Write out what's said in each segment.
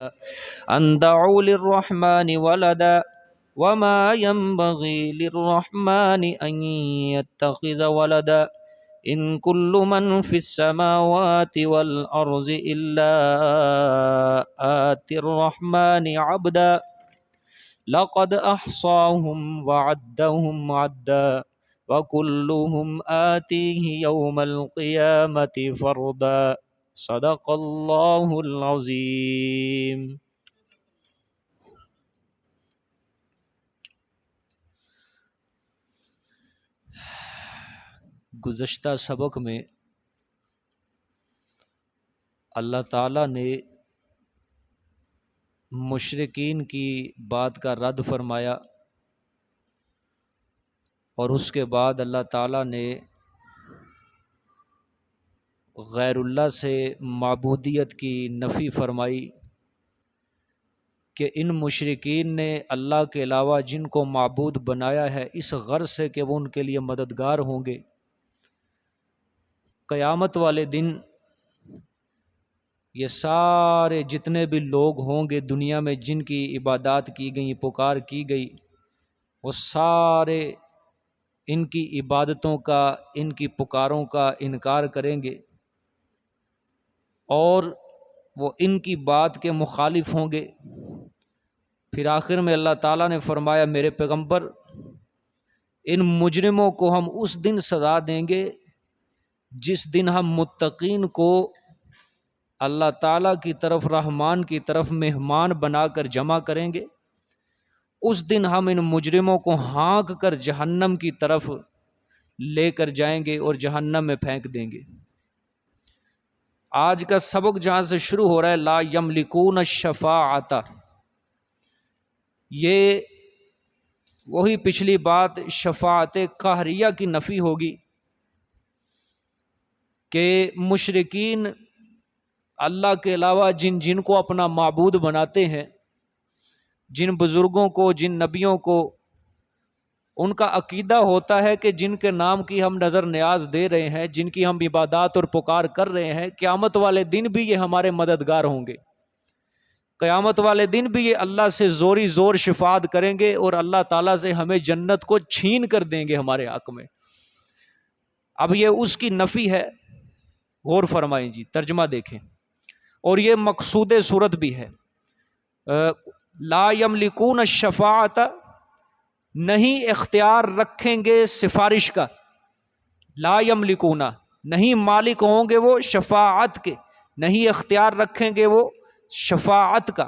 أن دعوا للرحمن ولدا وما ينبغي للرحمن أن يتخذ ولدا إن كل من في السماوات والأرض إلا آتي الرحمن عبدا لقد أحصاهم وعدهم عدا وكلهم آتيه يوم القيامة فردا صدق اللہ العظیم۔ گزشتہ سبق میں اللہ تعالیٰ نے مشرکین کی بات کا رد فرمایا، اور اس کے بعد اللہ تعالیٰ نے غیر اللہ سے معبودیت کی نفی فرمائی کہ ان مشرکین نے اللہ کے علاوہ جن کو معبود بنایا ہے اس غرض سے کہ وہ ان کے لیے مددگار ہوں گے، قیامت والے دن یہ سارے جتنے بھی لوگ ہوں گے دنیا میں جن کی عبادات کی گئی، پکار کی گئی، وہ سارے ان کی عبادتوں کا، ان کی پکاروں کا انکار کریں گے، اور وہ ان کی بات کے مخالف ہوں گے۔ پھر آخر میں اللہ تعالیٰ نے فرمایا میرے پیغمبر، ان مجرموں کو ہم اس دن سزا دیں گے جس دن ہم متقین کو اللہ تعالیٰ کی طرف، رحمان کی طرف مہمان بنا کر جمع کریں گے۔ اس دن ہم ان مجرموں کو ہانک کر جہنم کی طرف لے کر جائیں گے اور جہنم میں پھینک دیں گے۔ آج کا سبق جہاں سے شروع ہو رہا ہے لا یملکون الشفاعۃ، یہ وہی پچھلی بات شفاعت قہریہ کی نفی ہوگی کہ مشرکین اللہ کے علاوہ جن کو اپنا معبود بناتے ہیں، جن بزرگوں کو، جن نبیوں کو، ان کا عقیدہ ہوتا ہے کہ جن کے نام کی ہم نظر نیاز دے رہے ہیں، جن کی ہم عبادات اور پکار کر رہے ہیں، قیامت والے دن بھی یہ ہمارے مددگار ہوں گے، قیامت والے دن بھی یہ اللہ سے زوری زور شفاعت کریں گے اور اللہ تعالیٰ سے ہمیں جنت کو چھین کر دیں گے ہمارے حق میں۔ اب یہ اس کی نفی ہے، غور فرمائیں جی، ترجمہ دیکھیں، اور یہ مقصود صورت بھی ہے۔ لا یملکون الشفاعۃ، نہیں اختیار رکھیں گے سفارش کا، لا یملکون، نہیں مالک ہوں گے وہ شفاعت کے، نہیں اختیار رکھیں گے وہ شفاعت کا،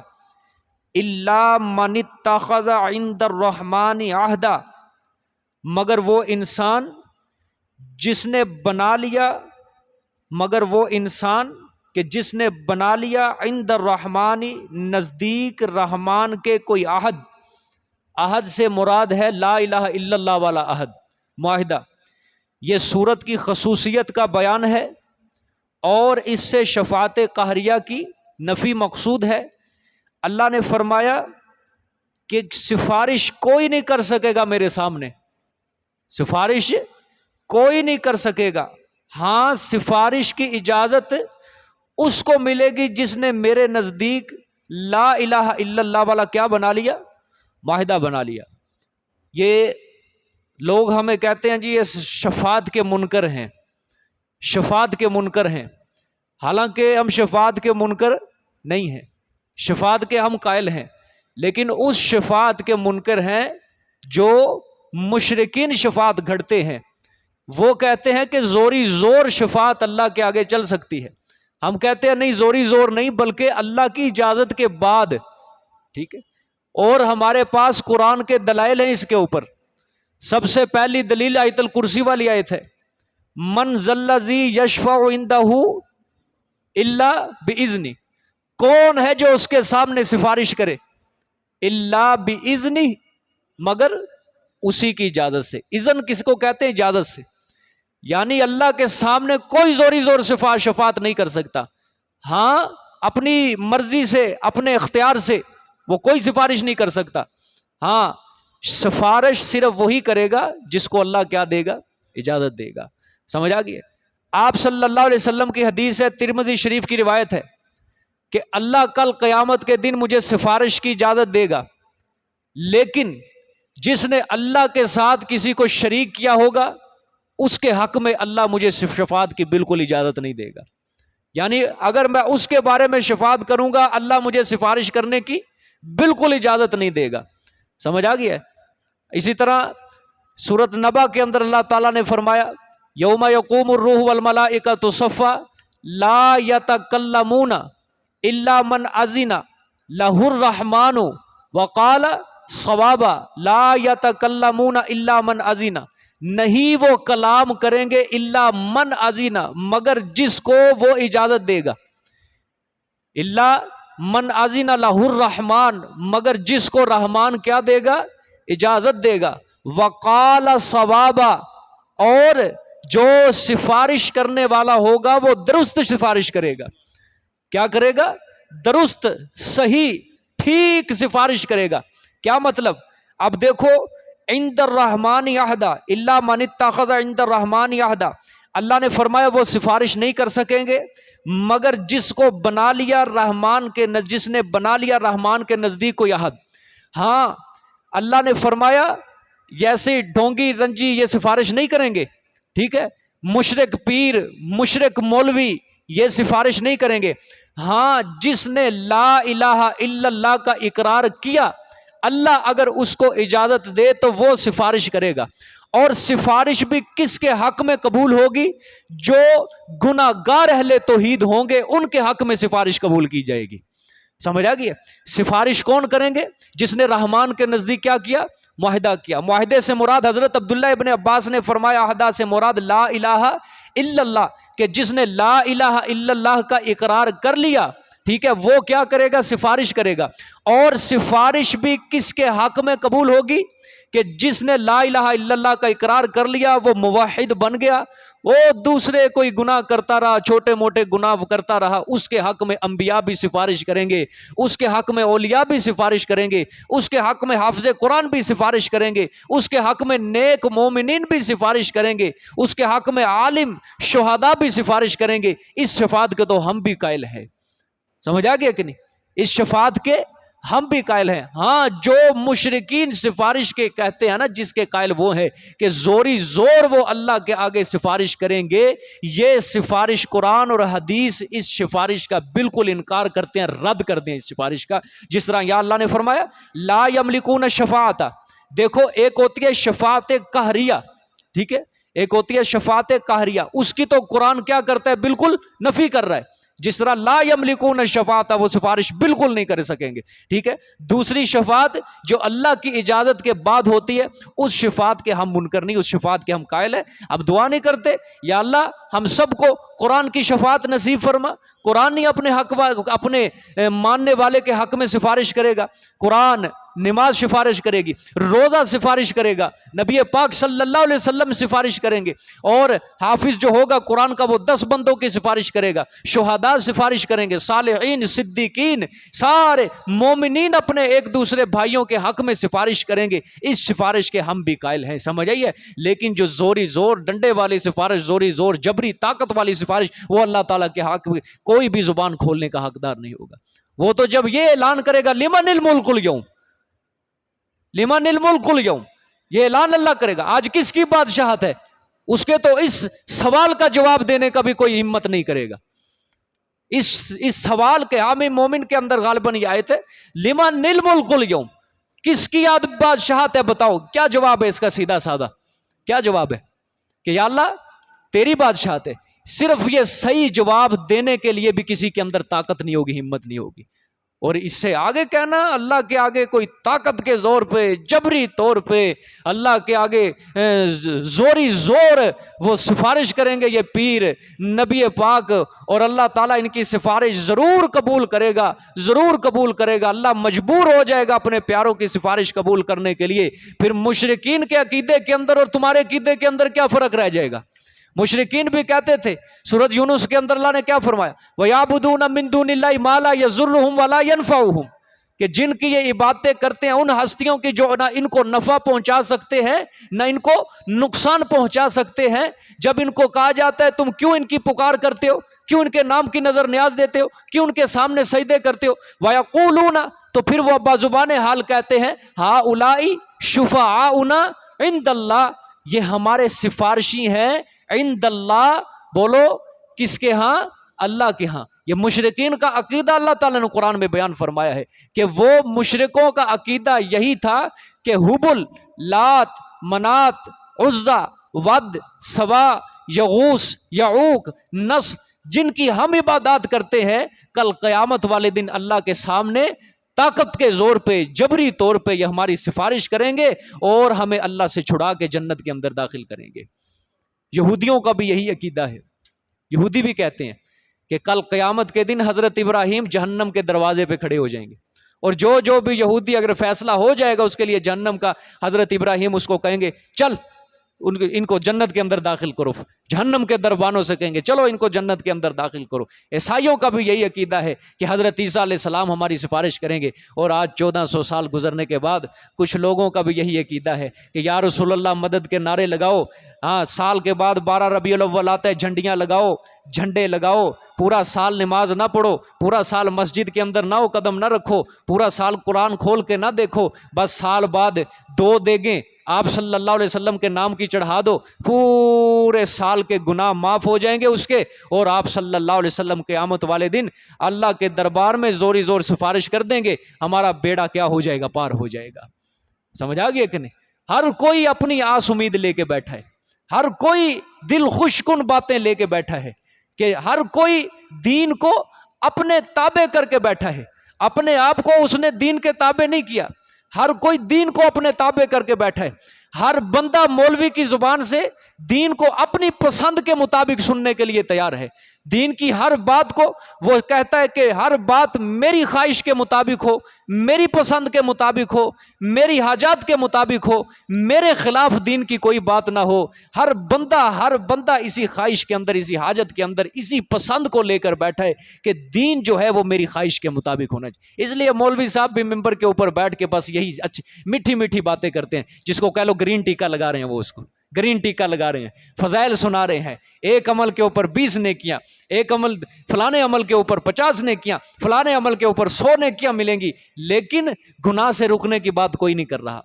الا من اتخذ عند الرحمن عہدا، مگر وہ انسان جس نے بنا لیا، مگر وہ انسان کہ جس نے بنا لیا عند الرحمن، نزدیک رحمان کے کوئی عہد، عہد سے مراد ہے لا الہ الا اللہ والا عہد، معاہدہ۔ یہ سورت کی خصوصیت کا بیان ہے اور اس سے شفاعت قہریہ کی نفی مقصود ہے۔ اللہ نے فرمایا کہ سفارش کوئی نہیں کر سکے گا میرے سامنے، سفارش کوئی نہیں کر سکے گا، ہاں سفارش کی اجازت اس کو ملے گی جس نے میرے نزدیک لا الہ الا اللہ والا کیا بنا لیا، معاہدہ بنا لیا۔ یہ لوگ ہمیں کہتے ہیں جی یہ شفاعت کے منکر ہیں، شفاعت کے منکر ہیں، حالانکہ ہم شفاعت کے منکر نہیں ہیں، شفاعت کے ہم قائل ہیں، لیکن اس شفاعت کے منکر ہیں جو مشرکین شفاعت گھڑتے ہیں۔ وہ کہتے ہیں کہ زوری زور شفاعت اللہ کے آگے چل سکتی ہے، ہم کہتے ہیں نہیں، زوری زور نہیں، بلکہ اللہ کی اجازت کے بعد، ٹھیک ہے۔ اور ہمارے پاس قرآن کے دلائل ہیں اس کے اوپر۔ سب سے پہلی دلیل آیت الکرسی والی آیت ہے، من ذا الذی یشفع عندہ الا باذنہ، کون ہے جو اس کے سامنے سفارش کرے، الا باذنہ، مگر اسی کی اجازت سے۔ اذن کس کو کہتے ہیں؟ اجازت سے، یعنی اللہ کے سامنے کوئی زوری زور شفاعت نہیں کر سکتا، ہاں اپنی مرضی سے، اپنے اختیار سے وہ کوئی سفارش نہیں کر سکتا، ہاں سفارش صرف وہی کرے گا جس کو اللہ کیا دے گا، اجازت دے گا۔ سمجھ آ گئی؟ آپ صلی اللہ علیہ وسلم کی حدیث ہے، ترمذی شریف کی روایت ہے، کہ اللہ کل قیامت کے دن مجھے سفارش کی اجازت دے گا، لیکن جس نے اللہ کے ساتھ کسی کو شریک کیا ہوگا اس کے حق میں اللہ مجھے شفاعت کی بالکل اجازت نہیں دے گا. یعنی اگر میں اس کے بارے میں شفاعت کروں گا اللہ مجھے سفارش کرنے کی بالکل اجازت نہیں دے گا. سمجھ آ گیا ہے؟ اسی طرح سورۃ نبا کے اندر اللہ تعالیٰ نے فرمایا یوم یقوم الروح والملائکۃ صفا لا یتکلمون الا من اذن لہ الرحمن وقال صوابا لا یتکلمون الا من اذن، نہیں وہ کلام کریں گے الا من اذن مگر جس کو وہ اجازت دے گا، الا من اذن لہ الرحمن مگر جس کو رحمان کیا دے گا؟ اجازت دے گا. وقال صوابا، اور جو سفارش کرنے والا ہوگا وہ درست سفارش کرے گا. کیا کرے گا؟ درست، صحیح، ٹھیک سفارش کرے گا. کیا مطلب؟ اب دیکھو عند الرحمن عہدا الا من اتخذ عند الرحمن عہدا، اللہ نے فرمایا وہ سفارش نہیں کر سکیں گے مگر جس کو بنا لیا رحمان کے جس نے بنا لیا رحمان کے نزدیک کوئی عہد. ہاں اللہ نے فرمایا جیسے ڈھونگی رنجی یہ سفارش نہیں کریں گے، ٹھیک ہے، مشرک پیر مشرک مولوی یہ سفارش نہیں کریں گے. ہاں جس نے لا الہ الا اللہ کا اقرار کیا اللہ اگر اس کو اجازت دے تو وہ سفارش کرے گا. اور سفارش بھی کس کے حق میں قبول ہوگی؟ جو گناہ گار اہل توحید ہوں گے ان کے حق میں سفارش قبول کی جائے گی. سمجھ آ گئی؟ سفارش کون کریں گے؟ جس نے رحمان کے نزدیک کیا کیا؟ معاہدہ کیا. معاہدے سے مراد حضرت عبداللہ ابن عباس نے فرمایا عہدہ سے مراد لا الہ الا اللہ، کہ جس نے لا الہ الا اللہ کا اقرار کر لیا، ٹھیک ہے، وہ کیا کرے گا؟ سفارش کرے گا. اور سفارش بھی کس کے حق میں قبول ہوگی؟ کہ جس نے لا الہ الا اللہ کا اقرار کر لیا وہ موحد بن گیا، وہ دوسرے کوئی گناہ کرتا رہا، چھوٹے موٹے گناہ کرتا رہا، اس کے حق میں انبیاء بھی سفارش کریں گے، اس کے حق میں اولیاء بھی سفارش کریں گے، اس کے حق میں حافظ قرآن بھی سفارش کریں گے، اس کے حق میں نیک مومنین بھی سفارش کریں گے، اس کے حق میں عالم شہداء بھی سفارش کریں گے. اس شفاعت کے تو ہم بھی قائل ہیں. سمجھ آ گیا کہ نہیں؟ اس شفاعت کے ہم بھی قائل ہیں. ہاں جو مشرکین سفارش کے کہتے ہیں نا، جس کے قائل وہ ہیں کہ زوری زور وہ اللہ کے آگے سفارش کریں گے، یہ سفارش قرآن اور حدیث اس سفارش کا بالکل انکار کرتے ہیں، رد کرتے ہیں اس سفارش کا. جس طرح یا اللہ نے فرمایا لا یملکون الشفاعۃ، دیکھو ایک ہوتی ہے شفاعت قہریہ، ٹھیک ہے، ایک ہوتی ہے شفاعت قہریہ، اس کی تو قرآن کیا کرتا ہے؟ بالکل نفی کر رہا ہے. جس طرح لا یملکون الشفاعۃ وہ سفارش بالکل نہیں کر سکیں گے، ٹھیک ہے. دوسری شفاعت جو اللہ کی اجازت کے بعد ہوتی ہے اس شفاعت کے ہم منکر نہیں، اس شفاعت کے ہم قائل ہیں. اب دعا نہیں کرتے یا اللہ ہم سب کو قرآن کی شفاعت نصیب فرما. قرآن نہیں اپنے ماننے والے کے حق میں سفارش کرے گا. قرآن نماز سفارش کرے گی، روزہ سفارش کرے گا، نبی پاک صلی اللہ علیہ وسلم سفارش کریں گے، اور حافظ جو ہوگا قرآن کا وہ 10 بندوں کی سفارش کرے گا، شہداء سفارش کریں گے، صالحین صدیقین سارے مومنین اپنے ایک دوسرے بھائیوں کے حق میں سفارش کریں گے. اس سفارش کے ہم بھی قائل ہیں. سمجھ آئیے؟ لیکن جو زوری زور ڈنڈے والی سفارش، زوری زور جبری طاقت والی سفارش، وہ اللہ تعالیٰ کے حق میں کوئی بھی زبان کھولنے کا حقدار نہیں ہوگا. وہ تو جب یہ اعلان کرے گا لمن الملک اليوم، لمن الملک اليوم، یہ اعلان اللہ کرے گا آج کس کی بادشاہت ہے، اس کے تو اس سوال کا جواب دینے کا بھی کوئی ہمت نہیں کرے گا. اس سوال کے عام مومن کے اندر غالباً یہ آیت ہے لمن الملک اليوم، کس کی یاد بادشاہت ہے؟ بتاؤ کیا جواب ہے اس کا؟ سیدھا سادہ کیا جواب ہے؟ کہ یا اللہ تیری بادشاہت ہے. صرف یہ صحیح جواب دینے کے لیے بھی کسی کے اندر طاقت نہیں ہوگی، ہمت نہیں ہوگی. اور اس سے آگے کہنا اللہ کے آگے کوئی طاقت کے زور پہ، جبری طور پہ اللہ کے آگے زوری زور وہ سفارش کریں گے، یہ پیر نبی پاک، اور اللہ تعالیٰ ان کی سفارش ضرور قبول کرے گا، ضرور قبول کرے گا. اللہ مجبور ہو جائے گا اپنے پیاروں کی سفارش قبول کرنے کے لیے. پھر مشرکین کے عقیدے کے اندر اور تمہارے عقیدے کے اندر کیا فرق رہ جائے گا؟ مشرکین بھی کہتے تھے، سورۃ یونس کے اندر اللہ نے کیا فرمایا؟ وَيَعْبُدُونَ مِن دُونِ اللَّهِ مَا لَا يَضُرُّهُمْ وَلَا يَنفَعُهُمْ، کہ جن کی یہ عبادتیں کرتے ہیں ان ہستیوں کی جو نہ ان کو نفع پہنچا سکتے ہیں نہ ان کو نقصان پہنچا سکتے ہیں، جب ان کو کہا جاتا ہے تم کیوں ان کی پکار کرتے ہو، کیوں ان کے نام کی نظر نیاز دیتے ہو، کیوں ان کے سامنے سجدے کرتے ہو، وَيَقُولُونَ تو پھر وہ بازبان حال کہتے ہیں ہَؤُلَاءِ شُفَعَاؤُنَا عِندَ اللَّهِ، یہ ہمارے سفارشی ہیں عند اللہ، بولو کس کے ہاں؟ اللہ کے ہاں۔ یہ مشرکین کا عقیدہ اللہ تعالیٰ نے قرآن میں بیان فرمایا ہے کہ وہ مشرکوں کا عقیدہ یہی تھا کہ حبل، لات، منات، عزا، ود، سوا، یغوث، یعوق، نصر، جن کی ہم عبادات کرتے ہیں، کل قیامت والے دن اللہ کے سامنے طاقت کے زور پہ، جبری طور پہ یہ ہماری سفارش کریں گے اور ہمیں اللہ سے چھڑا کے جنت کے اندر داخل کریں گے۔ یہودیوں کا بھی یہی عقیدہ ہے، یہودی بھی کہتے ہیں کہ کل قیامت کے دن حضرت ابراہیم جہنم کے دروازے پہ کھڑے ہو جائیں گے، اور جو بھی یہودی اگر فیصلہ ہو جائے گا اس کے لیے جہنم کا، حضرت ابراہیم اس کو کہیں گے چل ان کو جنت کے اندر داخل کرو، جہنم کے دربانوں سے کہیں گے چلو ان کو جنت کے اندر داخل کرو۔ عیسائیوں کا بھی یہی عقیدہ ہے کہ حضرت عیسیٰ علیہ السلام ہماری سفارش کریں گے، اور آج 1400 سال گزرنے کے بعد کچھ لوگوں کا بھی یہی عقیدہ ہے کہ یا رسول اللہ مدد کے نعرے لگاؤ، ہاں سال کے بعد 12 ربیع الاول آتا ہے، جھنڈیاں لگاؤ، جھنڈے لگاؤ، پورا سال نماز نہ پڑھو، پورا سال مسجد کے اندر نہ قدم نہ رکھو، پورا سال قرآن کھول کے نہ دیکھو، بس سال بعد 2 دیگیں آپ صلی اللہ علیہ وسلم کے نام کی چڑھا دو، پورے سال کے گناہ معاف ہو جائیں گے اس کے، اور آپ صلی اللہ علیہ وسلم قیامت والے دن اللہ کے دربار میں زوری زور سفارش کر دیں گے، ہمارا بیڑا کیا ہو جائے گا؟ پار ہو جائے گا۔ سمجھ آ گیا کہ نہیں؟ ہر کوئی اپنی آس امید لے کے بیٹھا ہے، ہر کوئی دل خوش کن باتیں لے کے بیٹھا ہے، کہ ہر کوئی دین کو اپنے تابع کر کے بیٹھا ہے، اپنے آپ کو اس نے دین کے تابع نہیں کیا، ہر کوئی دین کو اپنے تابع کر کے بیٹھا ہے، ہر بندہ مولوی کی زبان سے دین کو اپنی پسند کے مطابق سننے کے لیے تیار ہے، دین کی ہر بات کو وہ کہتا ہے کہ ہر بات میری خواہش کے مطابق ہو، میری پسند کے مطابق ہو، میری حاجات کے مطابق ہو، میرے خلاف دین کی کوئی بات نہ ہو۔ ہر بندہ اسی خواہش کے اندر، اسی حاجت کے اندر، اسی پسند کو لے کر بیٹھا ہے کہ دین جو ہے وہ میری خواہش کے مطابق ہونا چاہیے۔ اس لیے مولوی صاحب بھی ممبر کے اوپر بیٹھ کے بس یہی میٹھی میٹھی باتیں کرتے ہیں، جس کو کہہ لو گرین ٹیکا لگا رہے ہیں، وہ اس کو گرین ٹیکا لگا رہے ہیں، فضائل سنا رہے ہیں، ایک عمل کے اوپر 20 نیکیاں، ایک عمل فلانے عمل کے اوپر 50 نیکیاں، فلانے عمل کے اوپر 100 نیکیاں ملیں گی، لیکن گناہ سے رکنے کی بات کوئی نہیں کر رہا،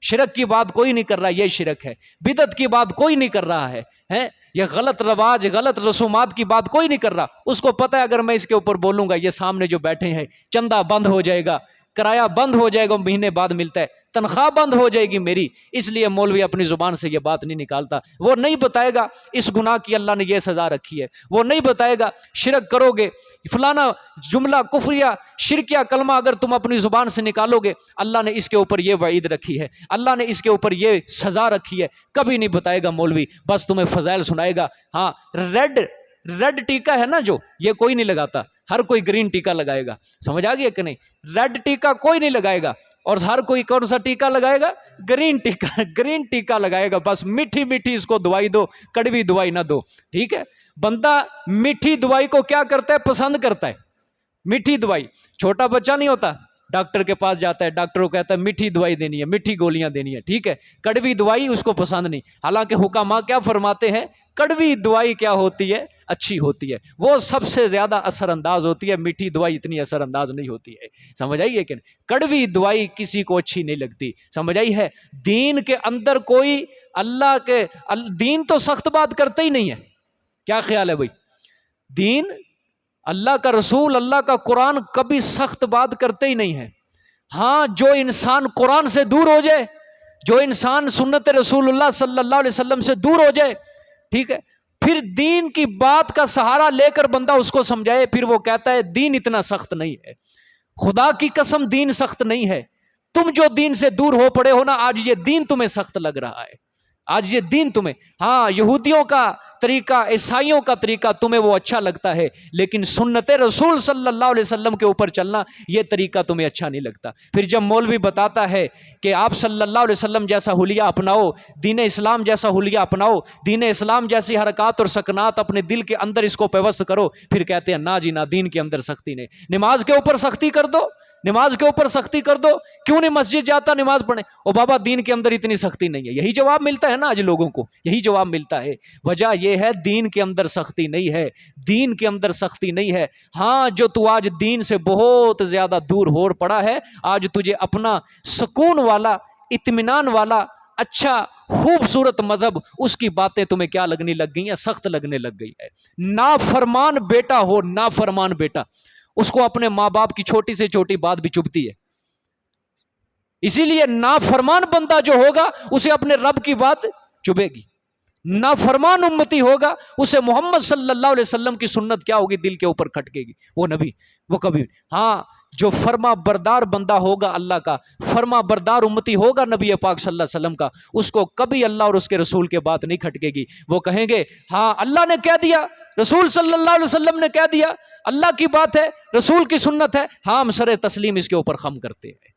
شرک کی بات کوئی نہیں کر رہا، یہ شرک ہے، بدعت کی بات کوئی نہیں کر رہا ہے، یہ غلط رواج، غلط رسومات کی بات کوئی نہیں کر رہا۔ اس کو پتہ ہے اگر میں اس کے اوپر بولوں گا یہ سامنے جو بیٹھے ہیں چندہ بند ہو جائے گا، کرایہ بند ہو جائے گا، مہینے بعد ملتا ہے، تنخواہ بند ہو جائے گی میری، اس لیے مولوی اپنی زبان سے یہ بات نہیں نکالتا۔ وہ نہیں بتائے گا اس گناہ کی اللہ نے یہ سزا رکھی ہے، وہ نہیں بتائے گا شرک کرو گے، فلانا جملہ کفریہ شرکیہ کلمہ اگر تم اپنی زبان سے نکالو گے اللہ نے اس کے اوپر یہ وعید رکھی ہے، اللہ نے اس کے اوپر یہ سزا رکھی ہے، کبھی نہیں بتائے گا مولوی، بس تمہیں فضائل سنائے گا۔ ہاں ریڈ ٹیکا ہے نا جو، یہ کوئی نہیں لگاتا، ہر کوئی گرین ٹیکا لگائے گا، سمجھ آ گیا کہ نہیں؟ ریڈ ٹیکا کوئی نہیں لگائے گا، اور ہر کوئی کون سا ٹیکا لگائے گا؟ گرین ٹیکا لگائے گا، بس میٹھی میٹھی اس کو دوائی دو، کڑوی دوائی نہ دو، ٹھیک ہے؟ بندہ میٹھی دوائی کو کیا کرتا ہے؟ پسند کرتا ہے، میٹھی دوائی۔ چھوٹا بچہ نہیں ہوتا، ڈاکٹر کے پاس جاتا ہے، ڈاکٹر کو کہتا ہے میٹھی دوائی دینی ہے، میٹھی گولیاں دینی ہے، ٹھیک ہے؟ کڑوی دوائی اس کو پسند نہیں، حالانکہ حکماء کیا فرماتے ہیں؟ کڑوی دوائی کیا ہوتی ہے؟ اچھی ہوتی ہے، وہ سب سے زیادہ اثر انداز ہوتی ہے، میٹھی دوائی اتنی اثر انداز نہیں ہوتی ہے، سمجھ آئی کہ کڑوی دوائی کسی کو اچھی نہیں لگتی، سمجھ آئی ہے؟ دین کے اندر کوئی اللہ کے دین تو سخت بات کرتے ہی نہیں ہے، کیا خیال ہے بھائی؟ دین، اللہ کا رسول، اللہ کا قرآن کبھی سخت بات کرتے ہی نہیں ہے۔ ہاں جو انسان قرآن سے دور ہو جائے، جو انسان سنت رسول اللہ صلی اللہ علیہ وسلم سے دور ہو جائے، ٹھیک ہے، پھر دین کی بات کا سہارا لے کر بندہ اس کو سمجھائے، پھر وہ کہتا ہے دین اتنا سخت نہیں ہے۔ خدا کی قسم دین سخت نہیں ہے، تم جو دین سے دور ہو پڑے ہو نا، آج یہ دین تمہیں سخت لگ رہا ہے، آج یہ دین تمہیں، ہاں یہودیوں کا طریقہ، عیسائیوں کا طریقہ تمہیں وہ اچھا لگتا ہے، لیکن سنت رسول صلی اللہ علیہ وسلم کے اوپر چلنا یہ طریقہ تمہیں اچھا نہیں لگتا۔ پھر جب مولوی بتاتا ہے کہ آپ صلی اللہ علیہ وسلم جیسا حلیہ اپناؤ، دین اسلام جیسا حلیہ اپناؤ، دین اسلام جیسی حرکات اور سکنات اپنے دل کے اندر اس کو پیوست کرو، پھر کہتے ہیں نا جی نا، دین کے اندر سختی نہیں، نماز کے اوپر سختی کر دو، نماز کے اوپر سختی کر دو، کیوں نہیں مسجد جاتا نماز پڑھنے؟ او بابا دین کے اندر اتنی سختی نہیں ہے، یہی جواب ملتا ہے نا آج لوگوں کو، یہی جواب ملتا ہے۔ وجہ یہ ہے دین کے اندر سختی نہیں ہے، دین کے اندر سختی نہیں ہے۔ ہاں جو تو آج دین سے بہت زیادہ دور ہو پڑا ہے، آج تجھے اپنا سکون والا، اطمینان والا، اچھا خوبصورت مذہب، اس کی باتیں تمہیں کیا لگنے لگ گئی ہیں؟ سخت لگنے لگ گئی ہے۔ نافرمان بیٹا ہو، نافرمان بیٹا، اس کو اپنے ماں باپ کی چھوٹی سے چھوٹی بات بھی چبھتی ہے، اسی لیے نافرمان بندہ جو ہوگا اسے اپنے رب کی بات چبھے گی۔ نافرمان امتی ہوگا اسے محمد صلی اللہ علیہ وسلم کی سنت کیا ہوگی؟ دل کے اوپر کھٹکے گی، وہ نبی وہ کبھی۔ ہاں جو فرما بردار بندہ ہوگا اللہ کا، فرما بردار امتی ہوگا نبی پاک صلی اللہ علیہ وسلم کا، اس کو کبھی اللہ اور اس کے رسول کے بات نہیں کھٹکے گی۔ وہ کہیں گے ہاں اللہ نے کہہ دیا، رسول صلی اللہ علیہ وسلم نے کہہ دیا، اللہ کی بات ہے، رسول کی سنت ہے، ہاں ہم سر تسلیم اس کے اوپر خم کرتے ہیں۔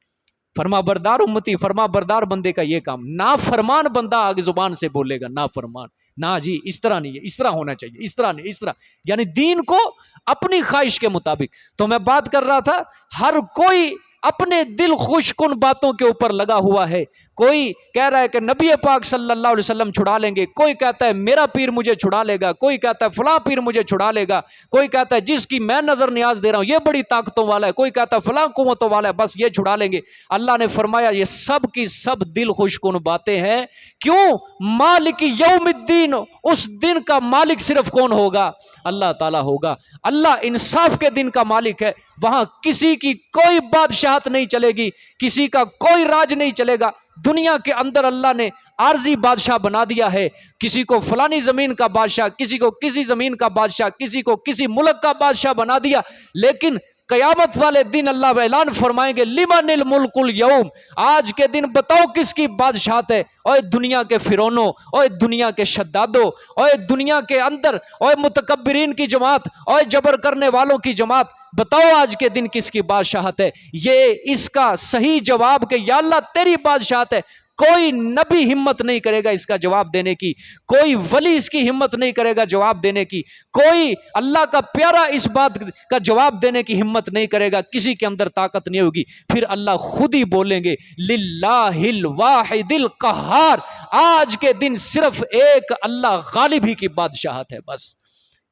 فرما بردار امتی، فرما بردار بندے کا یہ کام۔ نافرمان بندہ آگے زبان سے بولے گا نافرمان، نہ جی اس طرح نہیں ہے، اس طرح ہونا چاہیے، اس طرح نہیں، اس طرح، یعنی دین کو اپنی خواہش کے مطابق۔ تو میں بات کر رہا تھا، ہر کوئی اپنے دل خوش کن باتوں کے اوپر لگا ہوا ہے۔ کوئی کہہ رہا ہے کہ نبی پاک صلی اللہ علیہ وسلم چھڑا لیں گے، کوئی کہتا ہے میرا پیر مجھے چھڑا لے گا، کوئی کہتا ہے فلاں پیر مجھے چھڑا لے گا، کوئی کہتا ہے جس کی میں نظر نیاز دے رہا ہوں یہ بڑی طاقتوں والا ہے، کوئی کہتا ہے فلاں قوتوں والا ہے، بس یہ چھڑا لیں گے۔ اللہ نے فرمایا یہ سب کی سب دل خوش کن باتیں ہیں۔ کیوں؟ مالک یوم الدین، اس دن کا مالک صرف کون ہوگا؟ اللہ تعالیٰ ہوگا۔ اللہ انصاف کے دن کا مالک ہے، وہاں کسی کی کوئی بادشاہت نہیں چلے گی، کسی کا کوئی راج نہیں چلے گا۔ دنیا کے اندر اللہ نے عارضی بادشاہ بنا دیا ہے، کسی کو فلانی زمین کا بادشاہ، کسی کو کسی زمین کا بادشاہ، کسی کو کسی ملک کا بادشاہ بنا دیا، لیکن قیامت والے دن اللہ اعلان فرمائیں گے لمن الملک اليوم، آج کے دن بتاؤ کس کی بادشاہت ہے؟ اوے دنیا کے فرعونوں، اوے دنیا کے شدادوں، اوے دنیا کے اندر، اوے متکبرین کی جماعت، اوے جبر کرنے والوں کی جماعت، بتاؤ آج کے دن کس کی بادشاہت ہے؟ یہ اس کا صحیح جواب کہ یا اللہ تیری بادشاہت ہے، کوئی نبی ہمت نہیں کرے گا اس کا جواب دینے کی، کوئی ولی اس کی ہمت نہیں کرے گا جواب دینے کی، کوئی اللہ کا پیارا اس بات کا جواب دینے کی ہمت نہیں کرے گا، کسی کے اندر طاقت نہیں ہوگی۔ پھر اللہ خود ہی بولیں گے للہ الواحد القہار، آج کے دن صرف ایک اللہ غالب ہی کی بادشاہت ہے، بس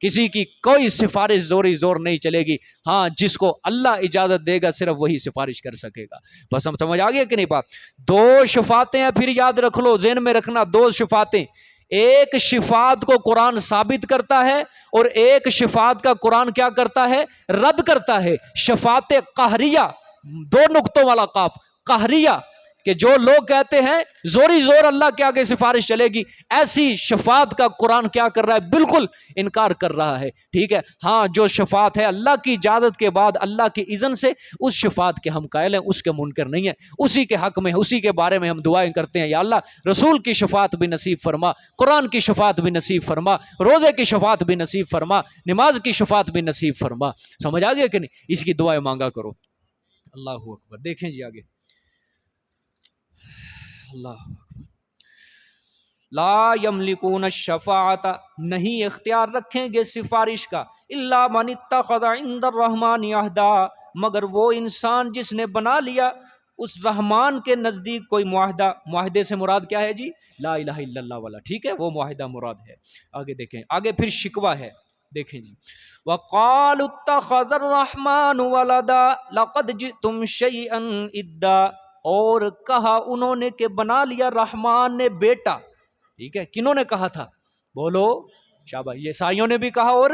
کسی کی کوئی سفارش زوری زور نہیں چلے گی۔ ہاں جس کو اللہ اجازت دے گا صرف وہی سفارش کر سکے گا۔ بس ہم سمجھ آگے کہ نہیں بات؟ دو شفاعتیں ہیں، پھر یاد رکھ لو، ذہن میں رکھنا، دو شفاعتیں۔ ایک شفاعت کو قرآن ثابت کرتا ہے اور ایک شفاعت کا قرآن کیا کرتا ہے؟ رد کرتا ہے۔ شفاعت قہریہ، دو نقطوں والا قاف، قہریہ، کہ جو لوگ کہتے ہیں زوری زور اللہ کے آگے سفارش چلے گی، ایسی شفاعت کا قرآن کیا کر رہا ہے؟ بالکل انکار کر رہا ہے۔ ٹھیک ہے، ہاں جو شفاعت ہے اللہ کی اجازت کے بعد، اللہ کی اذن سے، اس شفاعت کے ہم قائل ہیں، اس کے منکر نہیں ہیں، اسی کے حق میں، اسی کے بارے میں ہم دعائیں کرتے ہیں، یا اللہ رسول کی شفاعت بھی نصیب فرما، قرآن کی شفاعت بھی نصیب فرما، روزے کی شفاعت بھی نصیب فرما، نماز کی شفاعت بھی نصیب فرما۔ سمجھ آ گیا کہ نہیں؟ اس کی دعائیں مانگا کرو۔ اللہ اکبر۔ دیکھیں جی آگے، اللہ لا یملکون الشفاعت، نہیں اختیار رکھیں گے سفارش کا، الا من اتخذ عند الرحمن عہدا، مگر وہ انسان جس نے بنا لیا اس رحمان کے نزدیک کوئی معاہدہ۔ معاہدے سے مراد کیا ہے جی؟ لا الہ الا اللہ والا، ٹھیک ہے، وہ معاہدہ مراد ہے۔ آگے دیکھیں، آگے پھر شکوہ ہے، دیکھیں جی، وَقَالُوا اتَّخَذَ الرَّحْمَنُ وَلَدًا لَقَدْ جِئْتُمْ شَيْئًا اِدًّا، اور کہا انہوں نے کہ بنا لیا رحمان نے بیٹا۔ ٹھیک ہے، کنہوں نے کہا تھا؟ بولو شاباش، یہ عیسائیوں نے بھی کہا اور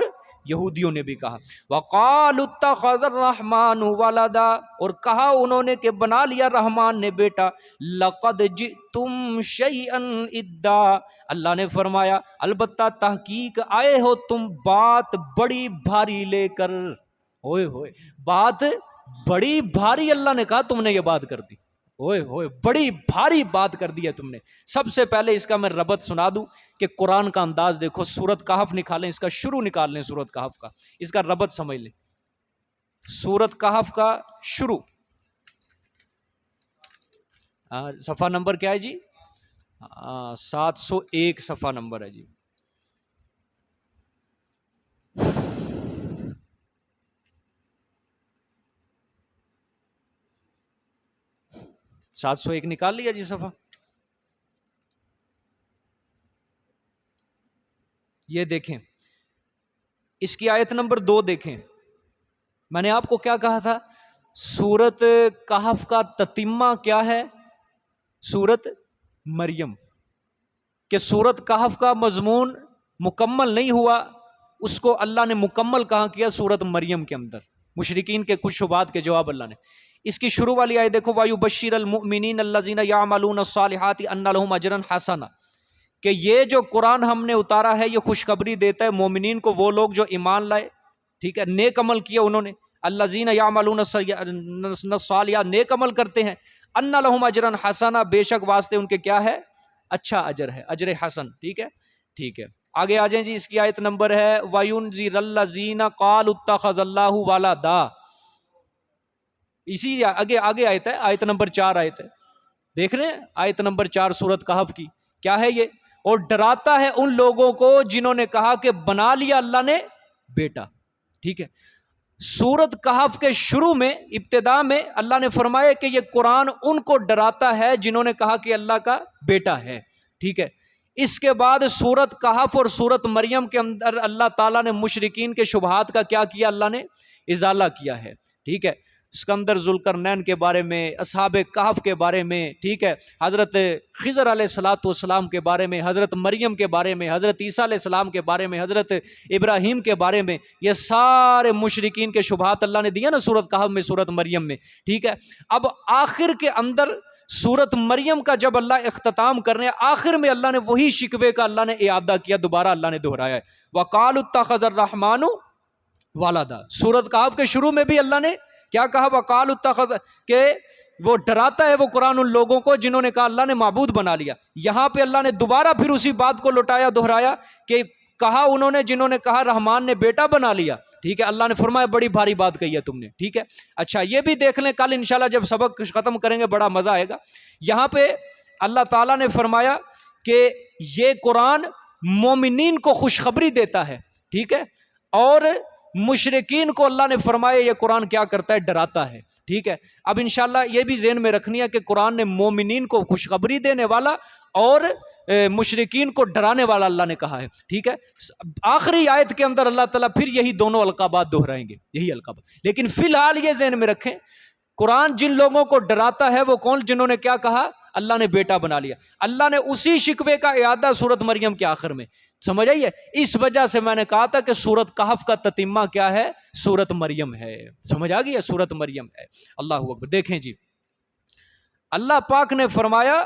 یہودیوں نے بھی کہا۔ وَقَالُوا اتَّخَذَ الرَّحْمَنُ وَلَدًا، اور کہا انہوں نے کہ بنا لیا رحمان نے بیٹا۔ لَقَدْ جِئْتُمْ شَيْئًا اِدًّا، اللہ نے فرمایا البتہ تحقیق آئے ہو تم بات بڑی بھاری لے کر۔ ہوئے ہوئے، بات بڑی بھاری، اللہ نے کہا تم نے یہ بات کر دی، ہوئے ہوئے بڑی بھاری بات کر دی ہے تم نے۔ سب سے پہلے اس کا میں ربط سنا دوں کہ قرآن کا انداز دیکھو، سورت کہف نکالیں، اس کا شروع نکال لیں، سورت کہف کا، اس کا ربط سمجھ لیں۔ سورت کہف کا شروع، صفحہ نمبر کیا ہے جی؟ 701 صفحہ نمبر ہے جی۔ 701 نکال لیا جی صفحہ. یہ دیکھیں اس کی آیت نمبر 2 دیکھیں. میں نے آپ کو کیا کہا تھا؟ سورت کہف کا تتمہ کیا ہے؟ سورت مریم. کہ سورت کہف کا مضمون مکمل نہیں ہوا، اس کو اللہ نے مکمل کہاں کیا؟ سورت مریم کے اندر. مشرکین کے کچھ شبہات کے جواب اللہ نے. اس کی شروع والی آیت دیکھو، وَيُبَشِّرَ الْمُؤْمِنِينَ الَّذِينَ يَعْمَلُونَ الصَّالِحَاتِ أَنَّ لَهُمْ أَجْرًا حَسَنًا. کہ یہ جو قرآن ہم نے اتارا ہے یہ خوشخبری دیتا ہے مومنین کو، وہ لوگ جو ایمان لائے، ٹھیک ہے، نیک عمل کیا انہوں نے. الذین یعملون الصالحات، نیک عمل کرتے ہیں. ان لہم اجرا حسنا، بے شک واسطے ان کے کیا ہے؟ اچھا اجر ہے، اجر حسن. ٹھیک ہے ٹھیک ہے. آگے آ جائیں جی. اس کی آیت نمبر ہے وَيُنذِرَ الَّذِينَ قَالُوا اتَّخَذَ اللَّهُ وَلَدًا. اسی آگے آیت ہے، آیت نمبر 4 آیت ہے، دیکھ رہے ہیں آیت نمبر 4 سورت کہف کی. کیا ہے یہ؟ اور ڈراتا ہے ان لوگوں کو جنہوں نے کہا کہ بنا لیا اللہ نے بیٹا. ٹھیک ہے. سورت کہف کے شروع میں، ابتدا میں اللہ نے فرمایا کہ یہ قرآن ان کو ڈراتا ہے جنہوں نے کہا کہ اللہ کا بیٹا ہے. ٹھیک ہے. اس کے بعد سورت کہف اور سورت مریم کے اندر اللہ تعالیٰ نے مشرکین کے شبہات کا کیا کیا؟ اللہ نے ازالہ کیا ہے. ٹھیک ہے. اسکندر ذوالقرنین کے بارے میں، اصحاب کہف کے بارے میں، ٹھیک ہے، حضرت خضر علیہ السلام کے بارے میں، حضرت مریم کے بارے میں، حضرت عیسیٰ علیہ السلام کے بارے میں، حضرت ابراہیم کے بارے میں. یہ سارے مشرکین کے شبہات اللہ نے دیا نا سورت کہف میں، سورت مریم میں. ٹھیک ہے. اب آخر کے اندر سورت مریم کا جب اللہ اختتام کرنے، آخر میں اللہ نے وہی شکوے کا اللہ نے اعادہ کیا، دوبارہ اللہ نے دہرایا ہے. وَقَالُوا اتَّخَذَ الرَّحْمَنُ وَلَدًا. سورت کہف کے شروع میں بھی اللہ نے کیا کہا؟ وَقَالُوا اتَّخَذَ، کہ وہ ڈراتا ہے وہ قرآن ان لوگوں کو جنہوں نے کہا اللہ نے معبود بنا لیا. یہاں پہ اللہ نے دوبارہ پھر اسی بات کو لوٹایا، دہرایا کہ کہا انہوں نے جنہوں نے کہا رحمان نے بیٹا بنا لیا. ٹھیک ہے. اللہ نے فرمایا بڑی بھاری بات کہی ہے تم نے. ٹھیک ہے. اچھا یہ بھی دیکھ لیں، کل انشاءاللہ جب سبق ختم کریں گے بڑا مزہ آئے گا. یہاں پہ اللہ تعالیٰ نے فرمایا کہ یہ قرآن مومنین کو خوشخبری دیتا ہے. ٹھیک ہے. اور مشرکین کو اللہ نے فرمایا یہ قرآن کیا کرتا ہے؟ ڈراتا ہے. ٹھیک ہے. اب انشاءاللہ یہ بھی ذہن میں رکھنی ہے کہ قرآن نے مومنین کو خوشخبری دینے والا اور مشرکین کو ڈرانے والا اللہ نے کہا ہے. ٹھیک ہے. آخری آیت کے اندر اللہ تعالیٰ پھر یہی دونوں القابات دہرائیں گے، یہی القابات. لیکن فی الحال یہ ذہن میں رکھیں، قرآن جن لوگوں کو ڈراتا ہے وہ کون؟ جنہوں نے کیا کہا؟ اللہ نے بیٹا بنا لیا. اللہ نے اسی شکوے کا اعادہ سورت مریم کے آخر میں. سمجھ آئیے؟ اس وجہ سے میں نے کہا تھا کہ سورت کہف کا تتمہ کیا ہے؟ سورت مریم ہے. سمجھ آ گئی ہے؟ سورت مریم ہے. اللہ اکبر. دیکھیں جی، اللہ پاک نے فرمایا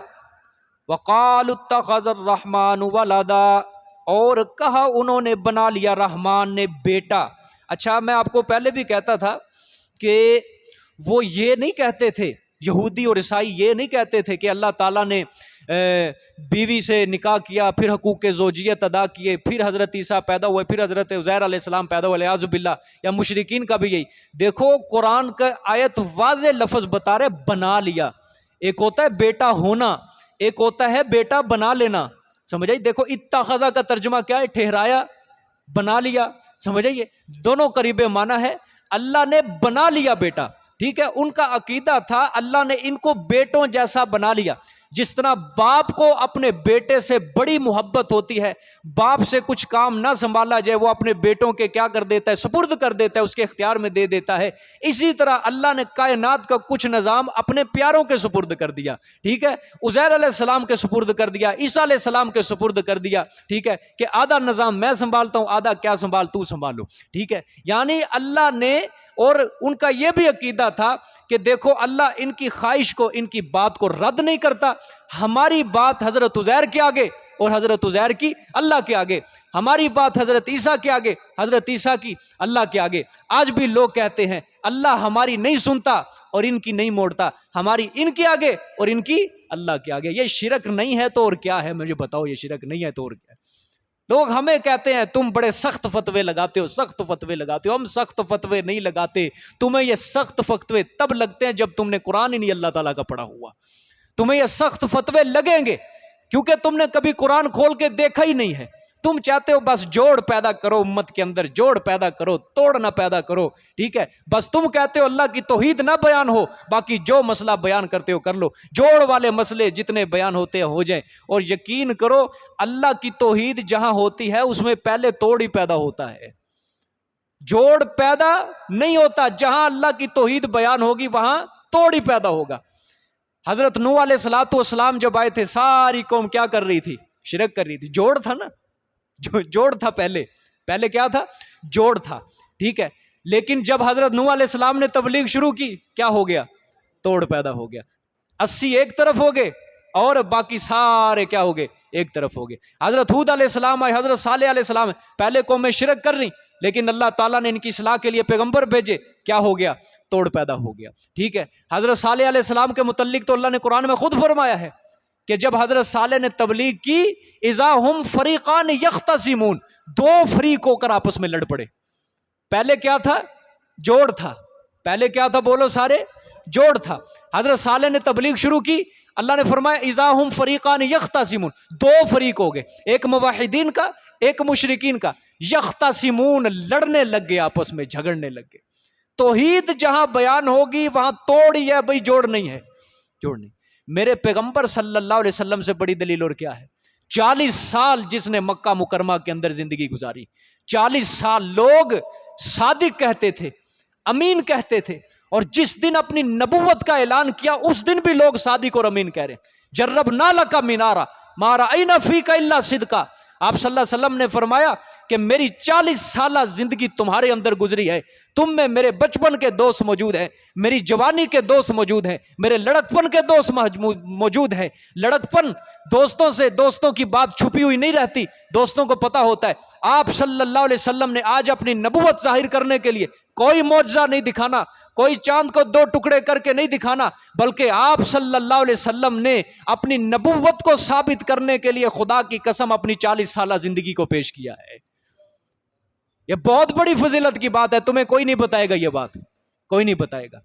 وَقَالُوا اتَّخَذَ الرَّحْمَنُ وَلَدًا، اور کہا انہوں نے بنا لیا رحمان نے بیٹا. اچھا میں آپ کو پہلے بھی کہتا تھا کہ وہ یہ نہیں کہتے تھے، یہودی اور عیسائی یہ نہیں کہتے تھے کہ اللہ تعالیٰ نے بیوی سے نکاح کیا، پھر حقوق زوجیت ادا کیے، پھر حضرت عیسیٰ پیدا ہوئے، پھر حضرت عزیر علیہ السلام پیدا ہوئے، اعوذ باللہ. یا مشرکین کا بھی یہی. دیکھو قرآن کا آیت واضح لفظ بتا رہے بنا لیا. ایک ہوتا ہے بیٹا ہونا، ایک ہوتا ہے بیٹا بنا لینا. سمجھ آئی؟ دیکھو اتخذا کا ترجمہ کیا ہے؟ ٹھہرایا، بنا لیا. سمجھ آئیے؟ دونوں قریب معنی ہے. اللہ نے بنا لیا بیٹا. ٹھیک ہے. ان کا عقیدہ تھا اللہ نے ان کو بیٹوں جیسا بنا لیا. جس طرح باپ کو اپنے بیٹے سے بڑی محبت ہوتی ہے، باپ سے کچھ کام نہ سنبھالا جائے وہ اپنے بیٹوں کے کیا کر دیتا ہے؟ سپرد کر دیتا ہے، اس کے اختیار میں دے دیتا ہے. اسی طرح اللہ نے کائنات کا کچھ نظام اپنے پیاروں کے سپرد کر دیا. ٹھیک ہے. عزیر علیہ السلام کے سپرد کر دیا، عیسیٰ علیہ السلام کے سپرد کر دیا. ٹھیک ہے. کہ آدھا نظام میں سنبھالتا ہوں، آدھا کیا سنبھال تو سنبھالو. ٹھیک ہے. یعنی اللہ نے، اور ان کا یہ بھی عقیدہ تھا کہ دیکھو اللہ ان کی خواہش کو، ان کی بات کو رد نہیں کرتا. ہماری بات حضرت عزیر کے آگے اور حضرت عزیر کی اللہ کے آگے، ہماری بات حضرت عیسیٰ کے آگے، حضرت عیسیٰ کی اللہ کے آگے. آج بھی لوگ کہتے ہیں اللہ ہماری نہیں سنتا اور ان کی نہیں موڑتا، ہماری ان کے آگے اور ان کی اللہ کے آگے. یہ شرک نہیں ہے تو اور کیا ہے؟ مجھے بتاؤ، یہ شرک نہیں ہے تو اور کیا ہے؟ لوگ ہمیں کہتے ہیں تم بڑے سخت فتوے لگاتے ہو، سخت فتوے لگاتے ہو. ہم سخت فتوے نہیں لگاتے. تمہیں یہ سخت فتوے تب لگتے ہیں جب تم نے قرآن ہی نہیں اللہ تعالیٰ کا پڑھا ہوا. تمہیں یہ سخت فتوے لگیں گے کیونکہ تم نے کبھی قرآن کھول کے دیکھا ہی نہیں ہے. تم چاہتے ہو بس جوڑ پیدا کرو امت کے اندر، جوڑ پیدا کرو، توڑ نہ پیدا کرو، ٹھیک ہے، بس تم کہتے ہو اللہ کی توحید نہ بیان ہو، باقی جو مسئلہ بیان کرتے ہو کر لو، جوڑ والے مسئلے جتنے بیان ہوتے ہیں ہو جائیں، اور یقین کرو اللہ کی توحید جہاں ہوتی ہے اس میں پہلے توڑ ہی پیدا ہوتا ہے، جوڑ پیدا نہیں ہوتا، جہاں اللہ کی توحید بیان ہوگی وہاں توڑ ہی پیدا ہوگا۔ حضرت نوح علیہ السلام جب آئے تھے ساری قوم کیا کر رہی تھی؟ شرک کر رہی تھی، جوڑ تھا نا، جوڑ تھا، پہلے کیا تھا؟ جوڑ تھا، ٹھیک ہے، لیکن جب حضرت نوح علیہ السلام نے تبلیغ شروع کی کیا ہو گیا؟ توڑ پیدا ہو گیا، 80 ایک طرف ہو گئے اور باقی سارے کیا ہو گئے؟ ایک طرف ہو گئے۔ حضرت ہود علیہ السلام آئے، حضرت صالح علیہ السلام، پہلے قوم میں شرک کر رہی، لیکن اللہ تعالیٰ نے ان کی اصلاح کے لیے پیغمبر بھیجے، کیا ہو گیا؟ توڑ پیدا ہو گیا، ٹھیک ہے۔ حضرت صالح علیہ السلام کے متعلق تو اللہ نے قرآن میں خود فرمایا ہے کہ جب حضرت صالح نے تبلیغ کی، اذا ہم فریقان یختصمون، دو فریق ہو کر آپس میں لڑ پڑے۔ پہلے کیا تھا؟ جوڑ تھا، پہلے کیا تھا؟ بولو سارے، جوڑ تھا۔ حضرت صالح نے تبلیغ شروع کی، اللہ نے فرمایا اذا ہم فریقان یختصمون، دو فریق ہو گئے، ایک موحدین کا ایک مشرکین کا، یختصمون، لڑنے لگ گئے، آپس میں جھگڑنے لگ گئے۔ توحید جہاں بیان ہوگی وہاں توڑ ہی ہے بھئی، جوڑ نہیں ہے، جوڑ نہیں۔ میرے پیغمبر صلی اللہ علیہ وسلم سے بڑی دلیل اور کیا ہے؟ 40 سال جس نے مکہ مکرمہ کے اندر زندگی گزاری، 40 سال لوگ صادق کہتے تھے، امین کہتے تھے، اور جس دن اپنی نبوت کا اعلان کیا اس دن بھی لوگ صادق اور امین کہہ رہے ہیں۔ جربنا لک منارا ما رأینا فیک الا صدقا، آپ صلی اللہ علیہ وسلم نے فرمایا کہ میری 40 سالہ زندگی تمہارے اندر گزری ہے، تم میں میرے بچپن کے دوست موجود ہیں، میری جوانی کے دوست موجود ہیں، میرے لڑکپن کے دوست موجود ہیں۔ لڑکپن دوستوں سے، دوستوں کی بات چھپی ہوئی نہیں رہتی، دوستوں کو پتا ہوتا ہے۔ آپ صلی اللہ علیہ وسلم نے آج اپنی نبوت ظاہر کرنے کے لیے کوئی معجزہ نہیں دکھانا، کوئی چاند کو 2 ٹکڑے کر کے نہیں دکھانا، بلکہ آپ صلی اللہ علیہ وسلم نے اپنی نبوت کو ثابت کرنے کے لیے خدا کی قسم اپنی 40 سالہ زندگی کو پیش کیا ہے۔ یہ بہت بڑی فضیلت کی بات ہے، تمہیں کوئی نہیں بتائے گا، یہ بات کوئی نہیں بتائے گا۔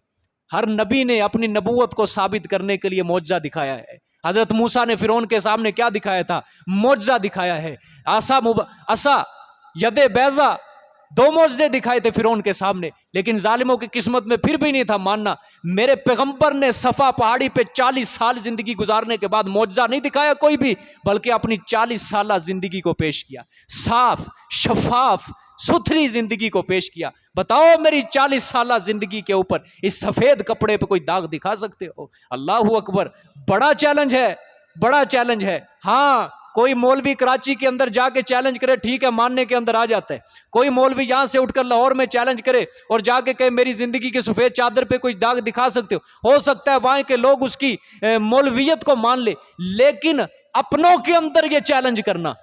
ہر نبی نے اپنی نبوت کو ثابت کرنے کے لیے معجزہ دکھایا ہے۔ حضرت موسیٰ نے فرعون کے سامنے کیا دکھایا تھا؟ معجزہ دکھایا ہے۔ عصا، ید بیضا، 2 معجزے دکھائے تھے فرعون کے سامنے، لیکن ظالموں کی قسمت میں پھر بھی نہیں تھا ماننا۔ میرے پیغمبر نے صفا پہاڑی پہ 40 سال زندگی گزارنے کے بعد معجزہ نہیں دکھایا کوئی بھی، بلکہ اپنی 40 سالہ زندگی کو پیش کیا، صاف شفاف ستھری زندگی کو پیش کیا۔ بتاؤ میری 40 سالہ زندگی کے اوپر اس سفید کپڑے پہ کوئی داغ دکھا سکتے ہو؟ اللہ اکبر، بڑا چیلنج ہے، بڑا چیلنج ہے۔ ہاں، کوئی مولوی کراچی کے اندر جا کے چیلنج کرے، ٹھیک ہے، ماننے کے اندر آ جاتا ہے۔ کوئی مولوی یہاں سے اٹھ کر لاہور میں چیلنج کرے اور جا کے کہے میری زندگی کی سفید چادر پہ کوئی داغ دکھا سکتے ہو سکتا ہے وہاں کے لوگ اس کی مولویت کو مان لے، لیکن اپنوں کے اندر یہ چیلنج کرنا،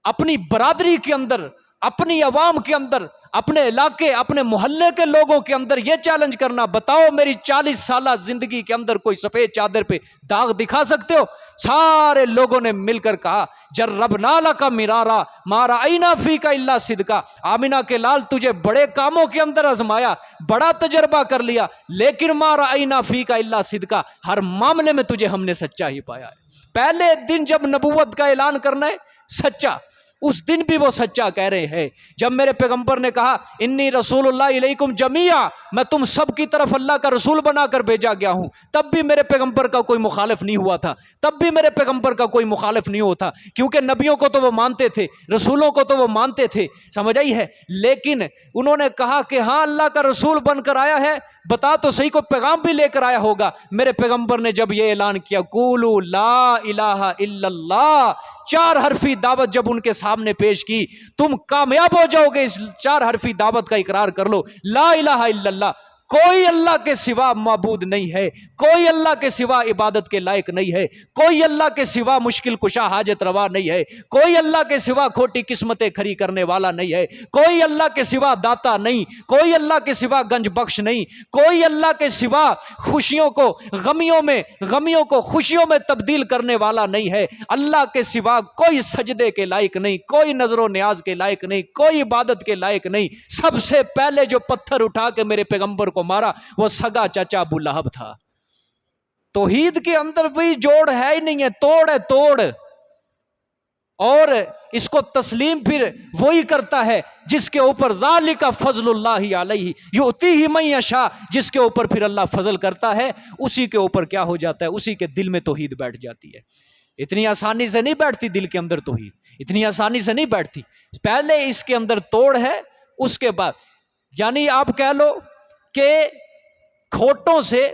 اپنی برادری کے اندر، اپنی عوام کے اندر، اپنے علاقے، اپنے محلے کے لوگوں کے اندر یہ چیلنج کرنا، بتاؤ میری 40 سالہ زندگی کے اندر کوئی سفید چادر پہ داغ دکھا سکتے ہو؟ سارے لوگوں نے مل کر کہا جربنا لک مرارا ما رأینا فیک الا صدقا، آمینہ کے لال تجھے بڑے کاموں کے اندر آزمایا، بڑا تجربہ کر لیا، لیکن ما رأینا فیک الا صدقا، ہر معاملے میں تجھے ہم نے سچا ہی پایا ہے۔ پہلے دن جب نبوت کا اعلان کرنا ہے سچا، اس دن بھی وہ سچا کہہ رہے ہیں۔ جب میرے پیغمبر نے کہا انی رسول اللہ علیکم جمیعا، میں تم سب کی طرف اللہ کا رسول بنا کر بھیجا گیا ہوں، تب بھی میرے پیغمبر کا کوئی مخالف نہیں ہوا تھا، تب بھی میرے پیغمبر کا کوئی مخالف نہیں ہوتا، کیونکہ نبیوں کو تو وہ مانتے تھے، رسولوں کو تو وہ مانتے تھے، سمجھ آئی ہے؟ لیکن انہوں نے کہا کہ ہاں اللہ کا رسول بن کر آیا ہے، بتا تو صحیح، کو پیغام بھی لے کر آیا ہوگا۔ میرے پیغمبر نے جب یہ اعلان کیا قولوا لا الہ الا اللہ، 4 حرفی دعوت جب ان کے سامنے پیش کی، تم کامیاب ہو جاؤ گے، اس 4 حرفی دعوت کا اقرار کر لو، لا الہ الا اللہ، کوئی اللہ کے سوا معبود نہیں ہے، کوئی اللہ کے سوا عبادت کے لائق نہیں ہے، کوئی اللہ کے سوا مشکل کشا حاجت روا نہیں ہے، کوئی اللہ کے سوا کھوٹی قسمتیں کھری کرنے والا نہیں ہے، کوئی اللہ کے سوا داتا نہیں، کوئی اللہ کے سوا گنج بخش نہیں، کوئی اللہ کے سوا خوشیوں کو غمیوں میں، غمیوں کو خوشیوں میں تبدیل کرنے والا نہیں ہے، اللہ کے سوا کوئی سجدے کے لائق نہیں، کوئی نظر و نیاز کے لائق نہیں، کوئی عبادت کے لائق نہیں۔ سب سے پہلے جو پتھر اٹھا کے میرے پیغمبر کو مارا وہ سگا چچا ابو لہب تھا۔ توحید کے اندر بھی جوڑ ہے ہی نہیں ہے، توڑ ہے، توڑ۔ اور اس کو تسلیم پھر وہی کرتا ہے جس کے اوپر ذالک فضل اللہ علیہ یؤتیہ من یشاء، جس کے اوپر پھر اللہ فضل کرتا ہے اسی کے اوپر کیا ہو جاتا ہے، اسی کے دل میں توحید بیٹھ جاتی ہے۔ اتنی آسانی سے نہیں بیٹھتی دل کے اندر توحید، اتنی آسانی سے نہیں بیٹھتی، پہلے اس کے اندر توڑ ہے، اس کے بعد یعنی آپ کہہ لو کہ کھوٹوں سے،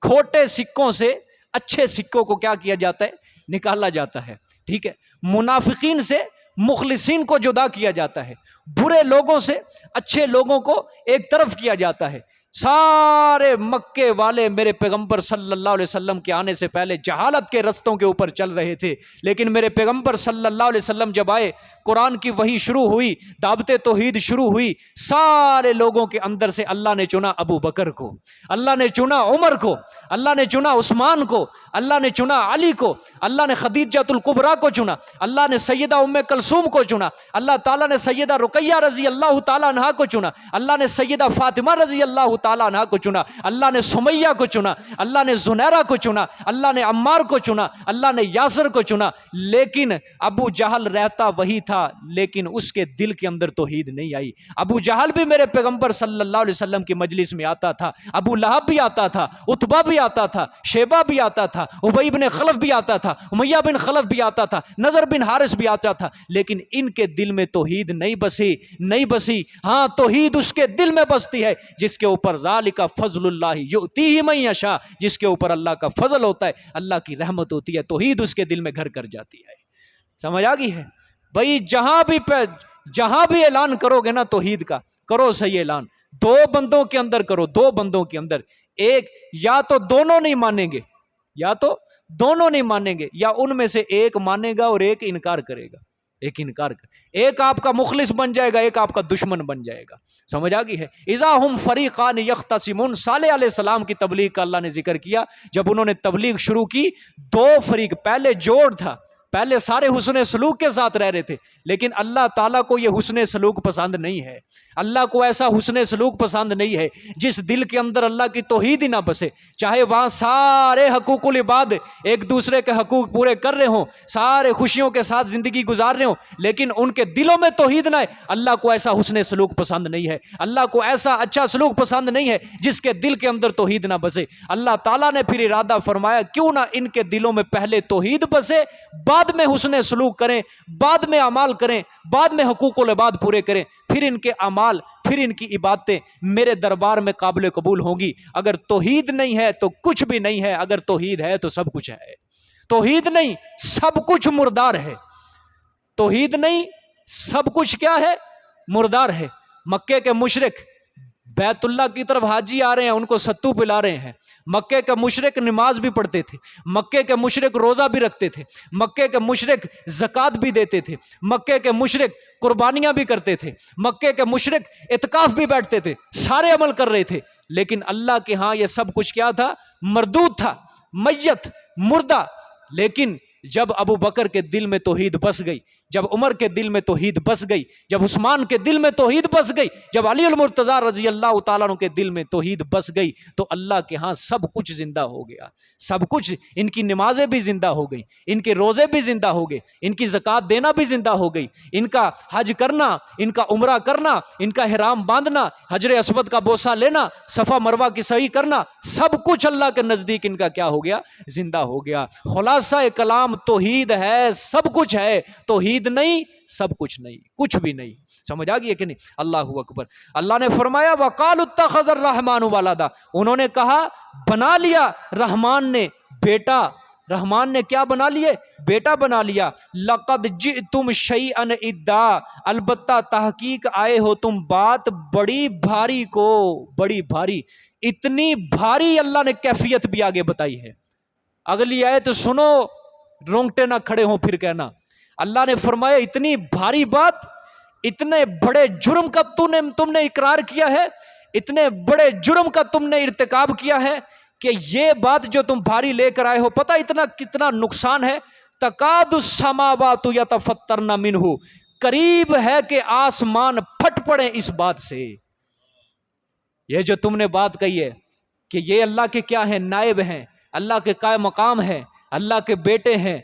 کھوٹے سکوں سے اچھے سکوں کو کیا کیا جاتا ہے، نکالا جاتا ہے، ٹھیک ہے، منافقین سے مخلصین کو جدا کیا جاتا ہے، برے لوگوں سے اچھے لوگوں کو ایک طرف کیا جاتا ہے۔ سارے مکے والے میرے پیغمبر صلی اللہ علیہ وسلم کے آنے سے پہلے جہالت کے رستوں کے اوپر چل رہے تھے، لیکن میرے پیغمبر صلی اللہ علیہ وسلم جب آئے، قرآن کی وحی شروع ہوئی، دعوت توحید شروع ہوئی، سارے لوگوں کے اندر سے اللہ نے چنا ابو بکر کو، اللہ نے چنا عمر کو، اللہ نے چنا عثمان کو، اللہ نے چنا علی کو، اللہ نے خدیجہ الکبریٰ کو چنا، اللہ نے سیدہ ام کلثوم کو چنا، اللہ تعالیٰ نے سیدہ رقیہ رضی اللہ تعالیٰ عنہا کو چنا، اللہ نے سیدہ فاطمہ رضی اللہ تعالیٰ عنہا کو چنا، اللہ نے سمیہ کو چنا، اللہ نے زنیرہ کو چنا، اللہ نے عمار کو چنا، اللہ نے یاسر کو چنا۔ لیکن ابو جہل رہتا وہی تھا، لیکن اس کے دل کے اندر توحید نہیں آئی۔ ابو جہل بھی میرے پیغمبر صلی اللہ علیہ وسلم کی مجلس میں آتا تھا، ابو لہب بھی آتا تھا، عتبہ بھی آتا تھا، شیبہ بھی آتا تھا، ابی بن خلف بھی آتا تھا، امیہ بن خلف بھی آتا تھا، نضر بن حارث بھی آتا تھا، لیکن ان کے دل میں توحید نہیں بسی۔ ہاں توحید اس کے دل میں بستی ہے جس کے اوپر ذالک فضل اللہ یؤتیہ من یشاء، جس کے اوپر اللہ کا فضل ہوتا ہے، اللہ کی رحمت ہوتی ہے، توحید اس کے دل میں گھر کر جاتی ہے۔ سمجھ آ گئی ہے بھائی؟ جہاں بھی اعلان کرو گے نا توحید کا، کرو صحیح اعلان، دو بندوں کے اندر کرو، دو بندوں کے اندر، ایک یا تو دونوں نہیں مانیں گے، یا تو دونوں نہیں مانیں گے، یا ان میں سے ایک مانے گا اور ایک انکار کرے گا، ایک آپ کا مخلص بن جائے گا، ایک آپ کا دشمن بن جائے گا۔ سمجھ آ گئی ہے؟ اذا ہم فریقان یختصمون، صالح علیہ السلام کی تبلیغ کا اللہ نے ذکر کیا، جب انہوں نے تبلیغ شروع کی، دو فریق، پہلے جوڑ تھا، پہلے سارے حسن سلوک کے ساتھ رہ رہے تھے، لیکن اللہ تعالیٰ کو یہ حسن سلوک پسند نہیں ہے، اللہ کو ایسا حسن سلوک پسند نہیں ہے جس دل کے اندر اللہ کی توحید ہی نہ بسے، چاہے وہاں سارے حقوق العباد ایک دوسرے کے حقوق پورے کر رہے ہوں، سارے خوشیوں کے ساتھ زندگی گزار رہے ہوں، لیکن ان کے دلوں میں توحید نہ ہے، اللہ کو ایسا حسن سلوک پسند نہیں ہے، اللہ کو ایسا اچھا سلوک پسند نہیں ہے جس کے دل کے اندر توحید نہ بسے۔ اللہ تعالیٰ نے پھر ارادہ فرمایا کیوں نہ ان کے دلوں میں پہلے توحید بسے، بعد میں حسن سلوک کریں، بعد میں اعمال کریں، بعد میں حقوق العباد پورے کریں، پھر ان کے اعمال، پھر ان کی عبادتیں میرے دربار میں قابل قبول ہوں گی۔ اگر توحید نہیں ہے تو کچھ بھی نہیں ہے، اگر توحید ہے تو سب کچھ ہے۔ توحید نہیں سب کچھ مردار ہے، توحید نہیں سب کچھ کیا ہے، مردار ہے۔ مکے کے مشرک بیت اللہ کی طرف حاجی آ رہے ہیں، ان کو ستو پلا رہے ہیں۔ مکے کے مشرک نماز بھی پڑھتے تھے، مکے کے مشرک روزہ بھی رکھتے تھے، مکے کے مشرک زکوٰۃ بھی دیتے تھے، مکے کے مشرک قربانیاں بھی کرتے تھے، مکے کے مشرک اعتکاف بھی بیٹھتے تھے، سارے عمل کر رہے تھے، لیکن اللہ کے ہاں یہ سب کچھ کیا تھا، مردود تھا، میت، مردہ۔ لیکن جب ابو بکر کے دل میں توحید بس گئی، جب عمر کے دل میں توحید بس گئی، جب عثمان کے دل میں توحید بس گئی، جب علی المرتضیٰ رضی اللہ تعالیٰ عنہ کے دل میں توحید بس گئی، تو اللہ کے ہاں سب کچھ زندہ ہو گیا، سب کچھ۔ ان کی نمازیں بھی زندہ ہو گئی، ان کے روزے بھی زندہ ہو گئے، ان کی زکوٰۃ دینا بھی زندہ ہو گئی، ان کا حج کرنا، ان کا عمرہ کرنا، ان کا احرام باندھنا، حجر اسود کا بوسہ لینا، صفا مروہ کی سعی کرنا، سب کچھ اللہ کے نزدیک ان کا کیا ہو گیا، زندہ ہو گیا۔ خلاصہ کلام توحید ہے، سب کچھ ہے، توحید نہیں سب کچھ نہیں، کچھ بھی نہیں۔ سمجھ آ گئی ہے کہ نہیں؟ اللہ اکبر۔ اللہ نے فرمایا وَقَالُوا اتَّخَذَ الرَّحْمَنُ وَلَدًا، انہوں نے کہا بنا لیا رحمان نے بیٹا، رحمان نے کیا بنا لیے؟ بیٹا بنا لیا۔ لَقَدْ جِئْتُمْ شَيْئًا إِدًّا، البتہ تحقیق آئے ہو تم بات بڑی بھاری کو، بڑی بھاری، اتنی بھاری اللہ نے کیفیت بھی آگے بتائی ہے۔ اگلی آیت سنو، رونگٹے نہ کھڑے ہوں پھر کہنا۔ اللہ نے فرمایا اتنی بھاری بات، اتنے بڑے جرم کا تم نے اقرار کیا ہے، اتنے بڑے جرم کا تم نے ارتکاب کیا ہے کہ یہ بات جو تم بھاری لے کر آئے ہو، پتہ اتنا کتنا نقصان ہے۔ تکاد السماوات یتفطرن منہ، قریب ہے کہ آسمان پھٹ پڑے اس بات سے۔ یہ جو تم نے بات کہی ہے کہ یہ اللہ کے کیا ہیں، نائب ہیں، اللہ کے قائم مقام ہیں، اللہ کے بیٹے ہیں،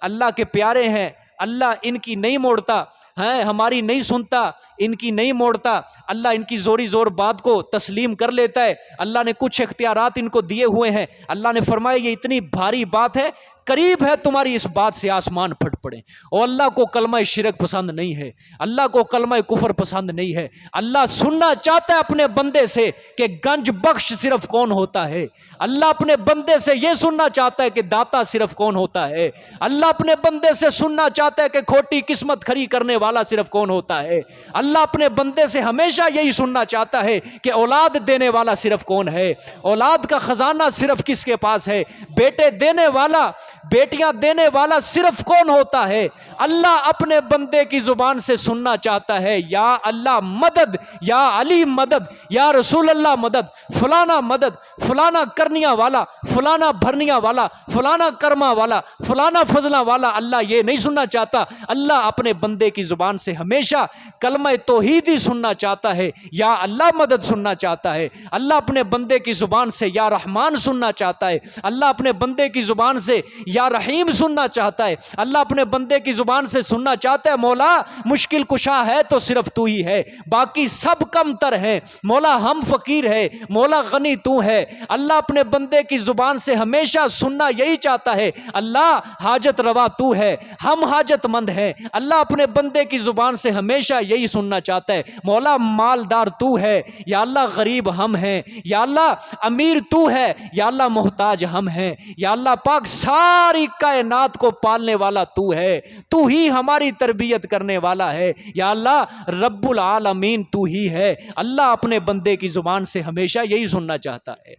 اللہ کے پیارے ہیں، اللہ ان کی نہیں موڑتا ہے، ہماری نہیں سنتا، ان کی نہیں موڑتا، اللہ ان کی زوری زور بات کو تسلیم کر لیتا ہے، اللہ نے کچھ اختیارات ان کو دیے ہوئے ہیں، اللہ نے فرمایا یہ اتنی بھاری بات ہے، قریب ہے تمہاری اس بات سے آسمان پھٹ پڑے۔ اور اللہ کو کلمہ شرک پسند نہیں ہے، اللہ کو کلمہ کفر پسند نہیں ہے، اللہ سننا چاہتا ہے اپنے بندے سے کہ گنج بخش صرف کون ہوتا ہے، اللہ اپنے بندے سے یہ سننا چاہتا ہے کہ داتا صرف کون ہوتا ہے، اللہ اپنے بندے سے سننا چاہتا ہے کہ کھوٹی قسمت کھری کرنے والا صرف کون ہوتا ہے، اللہ اپنے بندے سے ہمیشہ یہی سننا چاہتا ہے کہ اولاد دینے والا صرف کون ہے، اولاد کا خزانہ صرف کس کے پاس ہے، بیٹے دینے والا، بیٹیاں دینے والا صرف کون ہوتا ہے۔ اللہ اپنے بندے کی زبان سے سننا چاہتا ہے یا اللہ مدد، یا علی مدد، یا رسول اللہ مدد، فلانا مدد، فلانا کرنیا والا، فلانا بھرنیا والا، فلانا کرما والا، فلانا فضلہ والا۔ اللہ یہ نہیں سننا چاہتا، اللہ اپنے بندے کی زبان سے ہمیشہ کلمہ توحید ہی سننا چاہتا ہے، یا اللہ مدد سننا چاہتا ہے۔ اللہ اپنے بندے کی زبان سے یا رحمان سننا چاہتا ہے، اللہ اپنے بندے کی زبان سے یا رحیم سننا چاہتا ہے، اللہ اپنے بندے کی زبان سے سننا چاہتا ہے مولا مشکل کشا ہے تو صرف تو ہی ہے، باقی سب کم تر ہیں، مولا ہم فقیر ہے، مولا غنی تو ہے۔ اللہ اپنے بندے کی زبان سے ہمیشہ سننا یہی چاہتا ہے، اللہ حاجت روا تو ہے، ہم حاجت مند ہیں۔ اللہ اپنے بندے کی زبان سے ہمیشہ یہی سننا چاہتا ہے، مولا مالدار تو ہے، یا اللہ غریب ہم ہیں، یا اللہ امیر تو ہے، یا اللہ محتاج ہم ہیں، یا اللہ پاک ساری کائنات کو پالنے والا تو ہے، تو ہی ہماری تربیت کرنے والا ہے، یا اللہ رب العالمین تو ہی ہے۔ اللہ اپنے بندے کی زبان سے ہمیشہ یہی سننا چاہتا ہے،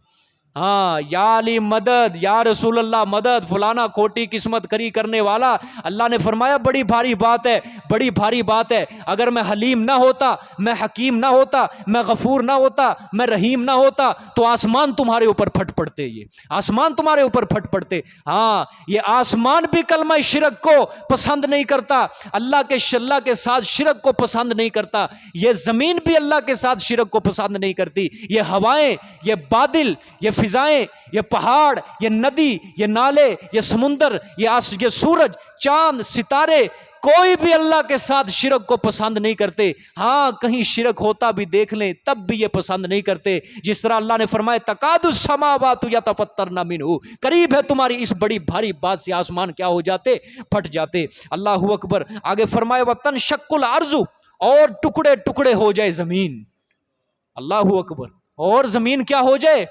ہاں یا علی مدد، یا رسول اللہ مدد، فلانا کھوٹی قسمت کری کرنے والا۔ اللہ نے فرمایا بڑی بھاری بات ہے، بڑی بھاری بات ہے، اگر میں حلیم نہ ہوتا، میں حکیم نہ ہوتا، میں غفور نہ ہوتا، میں رحیم نہ ہوتا تو آسمان تمہارے اوپر پھٹ پڑتے، یہ آسمان تمہارے اوپر پھٹ پڑتے۔ ہاں یہ آسمان بھی کلمہ شرک کو پسند نہیں کرتا، اللہ کے ساتھ شرک کو پسند نہیں کرتا، یہ زمین بھی اللہ کے ساتھ شرک کو پسند نہیں کرتی، یہ ہوائیں، یہ بادل، یہ فضائیں، یہ پہاڑ، یہ ندی، یہ نالے، یہ سمندر، یہ سورج، چاند، ستارے، کوئی بھی اللہ کے ساتھ شرک کو پسند نہیں کرتے۔ ہاں کہیں شرک ہوتا بھی دیکھ لیں تب بھی یہ پسند نہیں کرتے، جس طرح اللہ نے فرمایا تکاد السماوات یتفطرن منہ، قریب ہے تمہاری اس بڑی بھاری بات سے آسمان کیا ہو جاتے، پھٹ جاتے۔ اللہ اکبر۔ آگے فرمایا وتنشق الارض، اور ٹکڑے ٹکڑے ہو جائے زمین۔ اللہ اکبر۔ اور زمین کیا ہو جائے،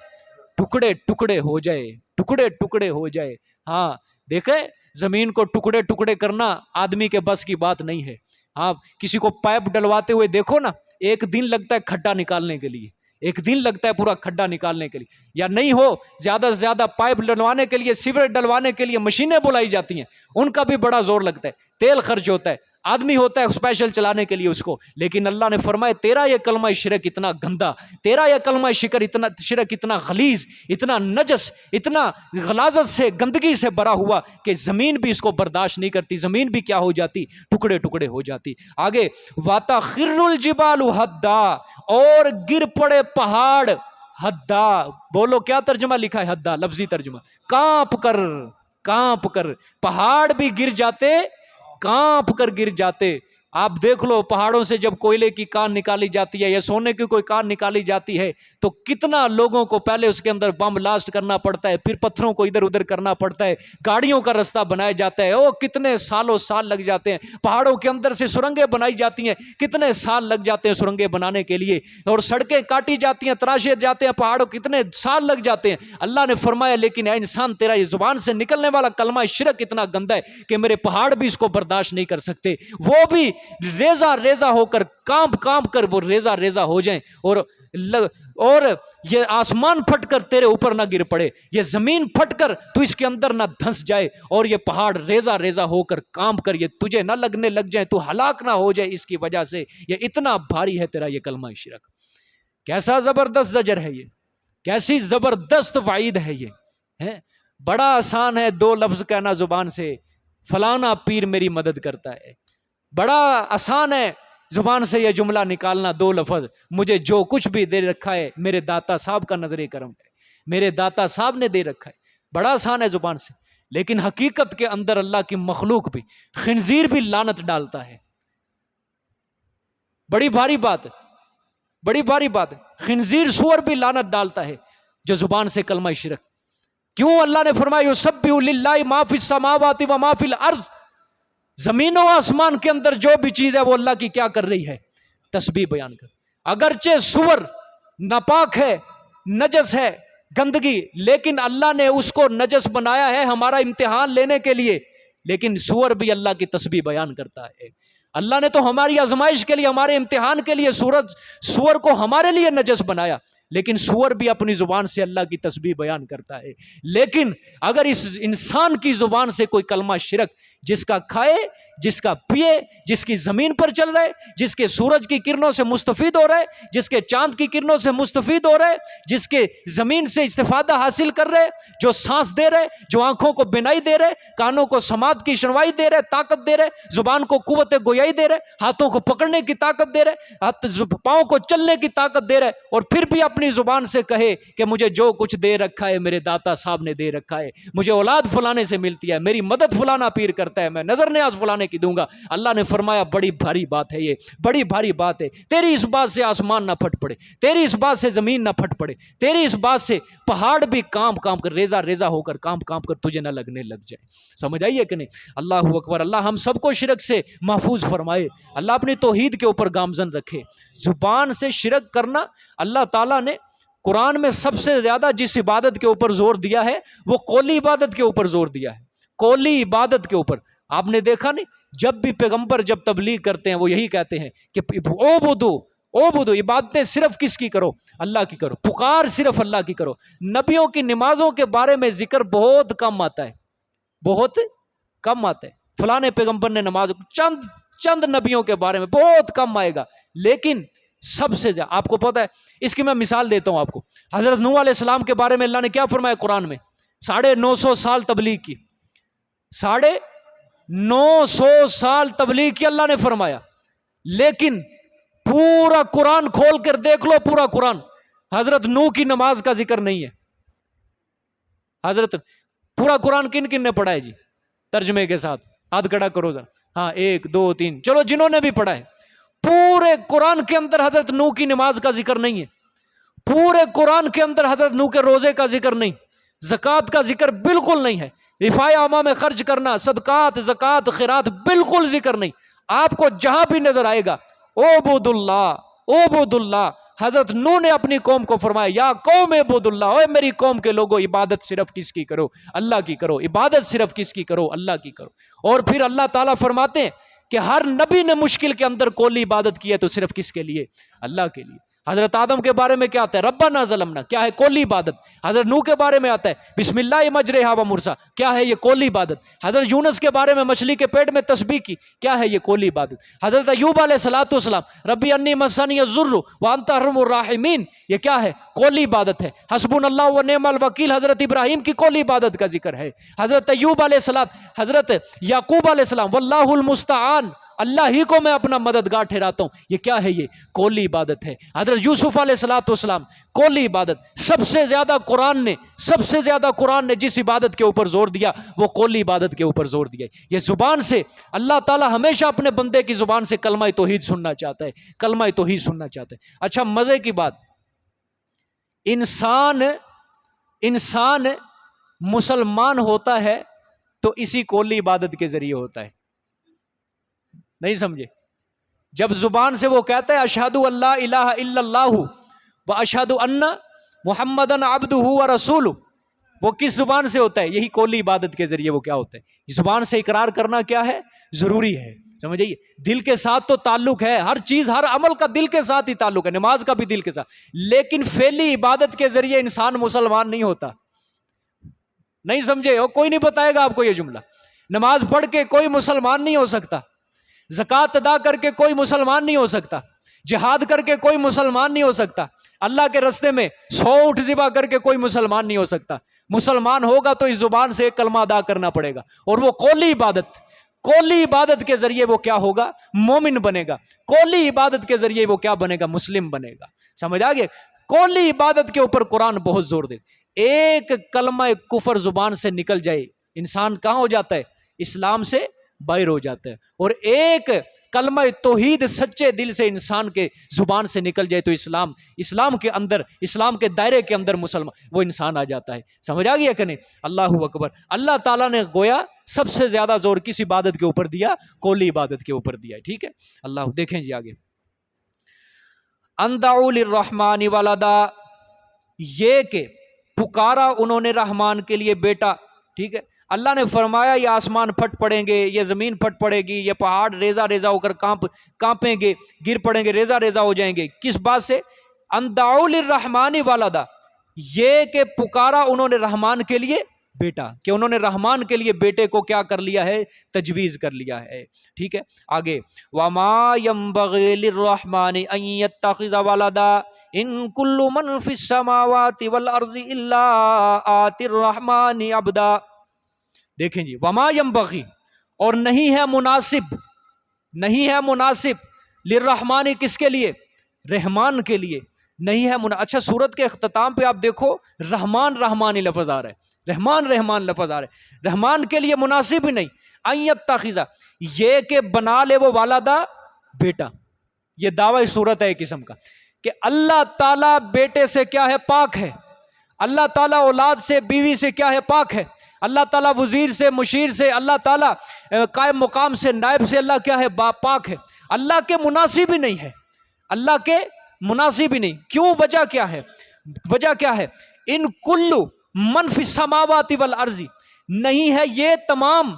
ٹکڑے ٹکڑے ہو جائے، ٹکڑے ٹکڑے ہو جائے۔ ہاں دیکھیں زمین کو ٹکڑے ٹکڑے کرنا آدمی کے بس کی بات نہیں ہے۔ ہاں کسی کو پائپ ڈلواتے ہوئے دیکھو نا، ایک دن لگتا ہے کھڈا نکالنے کے لیے، ایک دن لگتا ہے پورا کھڈا نکالنے کے لیے، یا نہیں ہو زیادہ سے زیادہ پائپ ڈلوانے کے لیے، سیوریج ڈلوانے کے لیے مشینیں بلائی جاتی ہیں، ان کا بھی بڑا زور لگتا ہے، تیل خرچ ہوتا ہے، آدمی ہوتا ہے اسپیشل چلانے کے لیے اس کو۔ لیکن اللہ نے فرمایا تیرا یہ کلمہ شرک اتنا گندا، تیرا یہ کلمہ شرک اتنا غلیظ، اتنا نجس، اتنا غلاظت سے، گندگی سے بھرا ہوا کہ زمین بھی اس کو برداشت نہیں کرتی، زمین بھی کیا ہو جاتی، ٹکڑے ٹکڑے ہو جاتی۔ آگے وَتَخِرُّ الْجِبَالُ هَدًّا، اور گر پڑے پہاڑ، ہدا، بولو کیا ترجمہ لکھا ہے ہدا، لفظی ترجمہ، کانپ کر، کانپ کر، پہاڑ بھی گر جاتے، کانپ کر گر جاتے۔ آپ دیکھ لو پہاڑوں سے جب کوئلے کی کان نکالی جاتی ہے یا سونے کی کوئی کان نکالی جاتی ہے تو کتنا لوگوں کو پہلے اس کے اندر بم بلاسٹ کرنا پڑتا ہے، پھر پتھروں کو ادھر ادھر کرنا پڑتا ہے، گاڑیوں کا رستہ بنایا جاتا ہے، کتنے سالوں سال لگ جاتے ہیں، پہاڑوں کے اندر سے سرنگیں بنائی جاتی ہیں، کتنے سال لگ جاتے ہیں سرنگیں بنانے کے لیے، اور سڑکیں کاٹی جاتی ہیں، تراشے جاتے ہیں پہاڑوں، کتنے سال لگ جاتے ہیں۔ اللہ نے فرمایا لیکن اے انسان تیرا یہ زبان سے نکلنے والا کلمہ شرک اتنا گندا ہے کہ میرے پہاڑ بھی اس کو برداشت نہیں کر سکتے، وہ بھی ریزہ ریزہ ہو کر، کانپ کانپ کر وہ ریزہ ریزہ ہو جائیں، اور یہ آسمان پھٹ کر تیرے اوپر نہ گر پڑے، یہ زمین پھٹ کر تو اس کے اندر نہ دھنس جائے، اور یہ پہاڑ ریزہ ریزہ ہو کر کانپ کر یہ تجھے نہ لگنے لگ جائیں، تو ہلاک نہ ہو جائے اس کی وجہ سے، یہ اتنا بھاری ہے تیرا یہ کلمہ شرک۔ کیسا زبردست زجر ہے یہ، کیسی زبردست وعید ہے یہ۔ بڑا آسان ہے دو لفظ کہنا زبان سے، فلانا پیر میری مدد کرتا ہے، بڑا آسان ہے زبان سے یہ جملہ نکالنا، دو لفظ، مجھے جو کچھ بھی دے رکھا ہے میرے داتا صاحب کا نظر کرم ہے، میرے داتا صاحب نے دے رکھا ہے، بڑا آسان ہے زبان سے۔ لیکن حقیقت کے اندر اللہ کی مخلوق بھی، خنزیر بھی لعنت ڈالتا ہے. بڑی بھاری بات ہے، بڑی بھاری بات ہے. خنزیر سور بھی لعنت ڈالتا ہے جو زبان سے کلمہ شرک. کیوں؟ اللہ نے فرمایا یسبح للہ ما فی السماوات و ما فی الارض. زمین و آسمان کے اندر جو بھی چیز ہے وہ اللہ کی کیا کر رہی ہے؟ تسبیح بیان کر. اگرچہ سور ناپاک ہے، نجس ہے، گندگی، لیکن اللہ نے اس کو نجس بنایا ہے ہمارا امتحان لینے کے لیے. لیکن سور بھی اللہ کی تسبیح بیان کرتا ہے. اللہ نے تو ہماری آزمائش کے لیے، ہمارے امتحان کے لیے سور کو ہمارے لیے نجس بنایا، لیکن سور بھی اپنی زبان سے اللہ کی تسبیح بیان کرتا ہے. لیکن اگر اس انسان کی زبان سے کوئی کلمہ شرک، جس کا کھائے، جس کا پیے، جس کی زمین پر چل رہے، جس کے سورج کی کرنوں سے مستفید ہو رہے، جس کے چاند کی کرنوں سے مستفید ہو رہے، جس کے زمین سے استفادہ حاصل کر رہے، جو سانس دے رہے، جو آنکھوں کو بینائی دے رہے، کانوں کو سماعت کی شنوائی دے رہے، طاقت دے رہے، زبان کو قوت گویائی دے رہے، ہاتھوں کو پکڑنے کی طاقت دے رہے، پاؤں کو چلنے کی طاقت دے رہے، اور پھر بھی اپنی زبان سے کہے کہ مجھے جو کچھ دے رکھا ہے میرے داتا صاحب نے دے رکھا ہے، مجھے اولاد فلانے سے ملتی ہے، میری مدد فلانا پیر کرتا ہے، میں نظر نیاز فلانے کی دوں گا. اللہ نے فرمایا بڑی بھاری بات ہے، یہ بڑی بھاری بات ہے. تیری اس بات سے آسمان نہ پھٹ پڑے، تیری اس بات سے زمین نہ پھٹ پڑے، تیری اس بات سے پہاڑ بھی کام کر ریزہ ریزہ ہو کر کام کر تجھے نہ لگنے لگ جائے. سمجھ آئیے کہ نہیں؟ اللہ اکبر. اللہ ہم سب کو شرک سے محفوظ فرمائے. اللہ اپنی توحید کے اوپر گامزن رکھے. زبان سے شرک کرنا، اللہ تعالیٰ نے قرآن میں سب سے زیادہ جس عبادت کے اوپر زور دیا ہے وہ قولی عبادت کے اوپر زور دیا ہے. قولی عبادت کے اوپر. آپ نے دیکھا نہیں، جب بھی پیغمبر جب تبلیغ کرتے ہیں وہ یہی کہتے ہیں کہ او بدو عبادتیں صرف کس کی کرو؟ اللہ کی کرو. پکار صرف اللہ کی کرو. نبیوں کی نمازوں کے بارے میں ذکر بہت کم آتا ہے، بہت کم آتا ہے. فلانے پیغمبر نے نماز، چند نبیوں کے بارے میں بہت کم آئے گا. لیکن سب سے زیادہ آپ کو پتہ ہے، اس کی میں مثال دیتا ہوں آپ کو. حضرت نوح علیہ السلام کے بارے میں اللہ نے کیا فرمایا قرآن میں؟ 950 سال تبلیغ کی، 950 سال تبلیغ کی اللہ نے فرمایا. لیکن پورا قرآن کھول کر دیکھ لو، پورا قرآن حضرت نوح کی نماز کا ذکر نہیں ہے. حضرت پورا قرآن کن کن نے پڑھا ہے جی؟ ترجمے کے ساتھ ہاتھ کھڑا کرو ذرا. ہاں 1 2 3، چلو جنہوں نے بھی پڑھا ہے. پورے قرآن کے اندر حضرت نوح کی نماز کا ذکر نہیں ہے. پورے قرآن کے اندر حضرت نوح کے روزے کا ذکر نہیں، زکوٰۃ کا ذکر بالکل نہیں ہے، رفاع عامہ میں خرچ کرنا، صدقات، زکوٰۃ، خیرات بالکل ذکر نہیں. آپ کو جہاں بھی نظر آئے گا اعبد اللہ. حضرت نوح نے اپنی قوم کو فرمایا یا قوم اعبد اللہ، اے میری قوم کے لوگوں عبادت صرف کس کی کرو؟ اللہ کی کرو. عبادت صرف کس کی کرو؟ اللہ کی کرو. اور پھر اللہ تعالیٰ فرماتے ہیں کہ ہر نبی نے مشکل کے اندر کولی عبادت کی ہے تو صرف کس کے لیے؟ اللہ کے لیے. حضرت آدم کے بارے میں کیا آتا ہے؟ ربنا ظلمنا، کیا ہے؟ کولی عبادت. حضرت نوح کے بارے میں آتا ہے بسم اللہ مجریہا و مرسا، کیا ہے؟ یہ کولی عبادت. حضرت یونس کے بارے میں مچھلی کے پیٹ میں تسبیح کی، کیا ہے؟ یہ کولی عبادت. حضرت ایوب علیہ السلام ربی انی مسنی الضر وانت ارحم الراحمین، یہ کیا ہے؟ کولی عبادت ہے. حسبنا اللہ و نعم الوکیل حضرت ابراہیم کی کولی عبادت کا ذکر ہے. حضرت ایوب علیہ السلام، حضرت یعقوب علیہ السلام واللہ المستعان، اللہ ہی کو میں اپنا مددگار ٹھہراتا ہوں، یہ کیا ہے؟ یہ کولی عبادت ہے. حضرت یوسف علیہ السلام کولی عبادت. سب سے زیادہ قرآن نے جس عبادت کے اوپر زور دیا وہ کولی عبادت کے اوپر زور دیا. یہ زبان سے اللہ تعالی ہمیشہ اپنے بندے کی زبان سے کلمہ توحید سننا چاہتا ہے، کلمہ توحید سننا چاہتا ہے. اچھا مزے کی بات، انسان مسلمان ہوتا ہے تو اسی کولی عبادت کے ذریعے ہوتا ہے. نہیں سمجھے؟ جب زبان سے وہ کہتا ہے اشہد اللہ الہ الا اللہ و اشہد ان محمدن عبدہ و رسولہ، وہ کس زبان سے ہوتا ہے؟ یہی کولی عبادت کے ذریعے وہ کیا ہوتا ہے؟ زبان سے اقرار کرنا کیا ہے؟ ضروری ہے. سمجھئے؟ دل کے ساتھ تو تعلق ہے، ہر چیز ہر عمل کا دل کے ساتھ ہی تعلق ہے، نماز کا بھی دل کے ساتھ. لیکن فعلی عبادت کے ذریعے انسان مسلمان نہیں ہوتا. نہیں سمجھے؟ اور کوئی نہیں بتائے گا آپ کو یہ جملہ. نماز پڑھ کے کوئی مسلمان نہیں ہو سکتا، زکوٰۃ ادا کر کے کوئی مسلمان نہیں ہو سکتا، جہاد کر کے کوئی مسلمان نہیں ہو سکتا، اللہ کے راستے میں 100 اونٹ ذبح کر کے کوئی مسلمان نہیں ہو سکتا. مسلمان ہوگا تو اس زبان سے ایک کلمہ ادا کرنا پڑے گا، اور وہ کولی عبادت کے ذریعے وہ کیا ہوگا؟ مومن بنے گا. کولی عبادت کے ذریعے وہ کیا بنے گا؟ مسلم بنے گا. سمجھ آگے؟ کولی عبادت کے اوپر قرآن بہت زور دے. ایک کلمہ کفر زبان سے نکل جائے انسان کہاں ہو جاتا ہے؟ اسلام سے باہر ہو جاتا ہے. اور ایک کلمہ توحید سچے دل سے انسان کے زبان سے نکل جائے تو اسلام کے اندر، اسلام کے دائرے کے اندر مسلمان وہ انسان آ جاتا ہے. سمجھ آ گیا کہ نہیں؟ اللہ اکبر. اللہ تعالیٰ نے گویا سب سے زیادہ زور کس عبادت کے اوپر دیا؟ قولی عبادت کے اوپر دیا ہے. ٹھیک ہے. اللہ دیکھیں جی آگے. اندعوا للرحمن ولدا، یہ کہ پکارا انہوں نے رحمان کے لیے بیٹا. ٹھیک ہے. اللہ نے فرمایا یہ آسمان پھٹ پڑیں گے، یہ زمین پھٹ پڑے گی، یہ پہاڑ ریزہ ریزہ ہو کر کانپیں گے، گر پڑیں گے، ریزہ ریزہ ہو جائیں گے. کس بات سے؟ اندعوا للرحمن ولدا، یہ کہ پکارا انہوں نے رحمان کے لیے بیٹا، کہ انہوں نے رحمان کے لیے بیٹے کو کیا کر لیا ہے؟ تجویز کر لیا ہے. ٹھیک ہے. آگے وما ينبغي للرحمن ان يتخذ ولدا ان كل من في السماوات والارض الا آتي الرحمن عبدا. دیکھیں جی، وما ينبغي، اور نہیں ہے مناسب، نہیں ہے مناسب، للرحمن کس کے لیے؟ رحمان کے لیے نہیں ہے اچھا سورت کے اختتام پہ آپ دیکھو رحمان رحمانی لفظ آ رہا ہے، رحمان رحمان لفظ آ رہا ہے. رحمان کے لیے مناسب ہی نہیں. ان یتخذ، یہ کہ بنا لے وہ والدہ بیٹا. یہ دعوی صورت ہے ایک قسم کا کہ اللہ تعالیٰ بیٹے سے کیا ہے؟ پاک ہے. اللہ تعالیٰ اولاد سے، بیوی سے کیا ہے؟ پاک ہے. اللہ تعالیٰ وزیر سے، مشیر سے، اللہ تعالیٰ قائم مقام سے، نائب سے اللہ کیا ہے؟ پاک ہے. اللہ کے مناسب ہی نہیں ہے، اللہ کے مناسب ہی نہیں. کیوں؟ وجہ کیا ہے؟ وجہ کیا ہے؟ ان کلو من فی السماوات والارض، نہیں ہے یہ تمام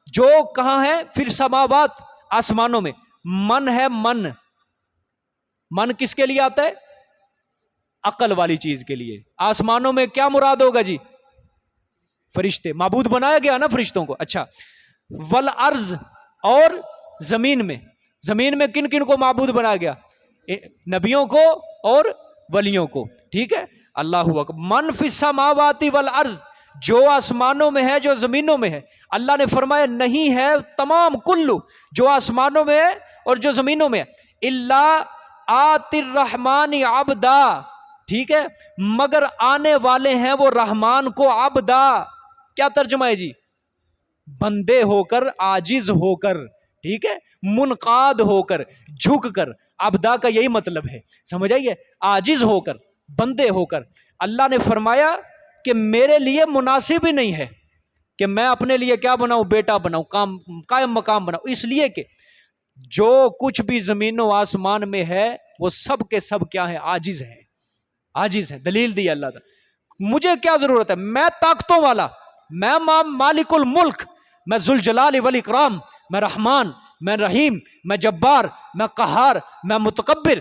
جو کہاں ہے؟ فی السماوات، آسمانوں میں. من ہے، من کس کے لیے آتا ہے؟ عقل والی چیز کے لیے. آسمانوں میں کیا مراد ہوگا جی؟ فرشتے. معبود بنایا گیا نا فرشتوں کو. اچھا والارض، اور زمین میں کن کن کو معبود بنایا گیا؟ نبیوں کو اور ولیوں کو. ٹھیک ہے. اللہ اکبر. من فی السماوات والارض، جو آسمانوں میں ہے، جو زمینوں میں ہے. اللہ نے فرمایا نہیں ہے تمام کلو جو آسمانوں میں ہے اور جو زمینوں میں ہے، الا آتی الرحمن عبدا. ٹھیک ہے. مگر آنے والے ہیں وہ رحمان کو عبدا. کیا ترجمہ ہے جی؟ بندے ہو کر، عاجز ہو کر. ٹھیک ہے. منقاد ہو کر، جھک کر. عبدا کا یہی مطلب ہے. سمجھ آئیے؟ عاجز ہو کر، بندے ہو کر. اللہ نے فرمایا کہ میرے لیے مناسب ہی نہیں ہے کہ میں اپنے لیے کیا بناؤں؟ بیٹا بناؤں، قائم مقام بناؤں. اس لیے کہ جو کچھ بھی زمین و آسمان میں ہے وہ سب کے سب کیا ہے؟ عاجز ہے. عاجز ہے. دلیل دی اللہ تعالی. مجھے کیا ضرورت ہے؟ میں طاقتوں والا، میں مالک الملک، میں ذوالجلال والاکرام، میں رحمان، میں رحیم، میں جبار، میں قہار، میں متکبر،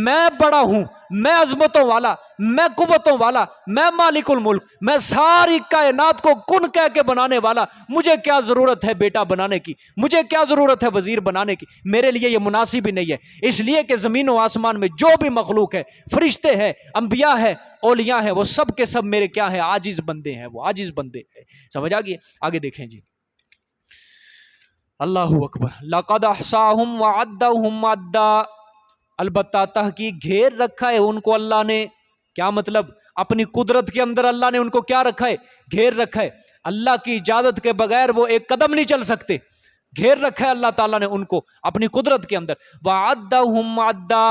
میں بڑا ہوں، میں عظمتوں والا، میں قوتوں والا، میں مالک الملک، میں ساری کائنات کو کن کہہ کے بنانے والا. مجھے کیا ضرورت ہے بیٹا بنانے کی؟ مجھے کیا ضرورت ہے وزیر بنانے کی؟ میرے لیے یہ مناسب ہی نہیں ہے. اس لیے کہ زمین و آسمان میں جو بھی مخلوق ہے، فرشتے ہیں، انبیاء ہے، اولیاء ہیں، وہ سب کے سب میرے کیا ہیں؟ عاجز بندے ہیں. وہ عاجز بندے ہیں. سمجھ آ گئی؟ آگے دیکھیں جی. اللہ اکبر. لقد احصاهم وعدهم عدا، البتہ تحقیق گھیر رکھا ہے ان کو اللہ نے. کیا مطلب؟ اپنی قدرت کے اندر اللہ نے ان کو کیا رکھا ہے؟ گھیر رکھا ہے. اللہ کی اجازت کے بغیر وہ ایک قدم نہیں چل سکتے. گھیر رکھا ہے اللہ تعالیٰ نے ان کو اپنی قدرت کے اندر. وعدهم عدا،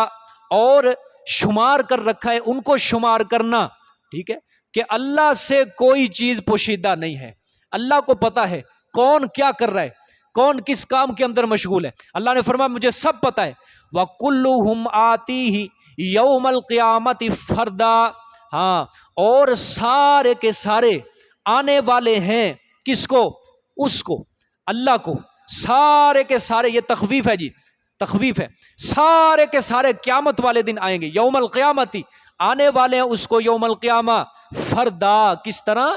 اور شمار کر رکھا ہے ان کو شمار کرنا. ٹھیک ہے. کہ اللہ سے کوئی چیز پوشیدہ نہیں ہے. اللہ کو پتا ہے کون کیا کر رہا ہے، کون کس کام کے اندر مشغول ہے. اللہ نے فرمایا مجھے سب پتا ہے. وَكُلُّهُمْ آتِيهِ يَوْمَ الْقِيَامَةِ فَرْدًا، ہاں، اور سارے کے سارے آنے والے ہیں کس کو؟ اس کو، اللہ کو. سارے کے سارے، یہ تخویف ہے جی، تخویف ہے. سارے کے سارے قیامت والے دن آئیں گے. یوم القیامتی، آنے والے ہیں اس کو یوم القیامہ. فردا، کس طرح؟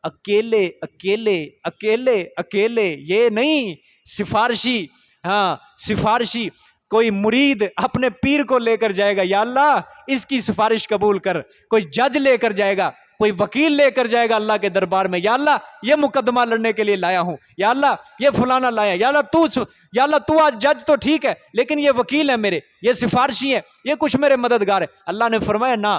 اکیلے اکیلے اکیلے اکیلے. یہ نہیں سفارشی. ہاں سفارشی. کوئی مرید اپنے پیر کو لے کر جائے گا، یا اللہ اس کی سفارش قبول کر. کوئی جج لے کر جائے گا، کوئی وکیل لے کر جائے گا اللہ کے دربار میں، یا اللہ یہ مقدمہ لڑنے کے لیے لایا ہوں، یا اللہ یہ فلانا لایا، یا اللہ تو آج جج تو ٹھیک ہے لیکن یہ وکیل ہے میرے، یہ سفارشی ہے، یہ کچھ میرے مددگار ہے. اللہ نے فرمایا نہ،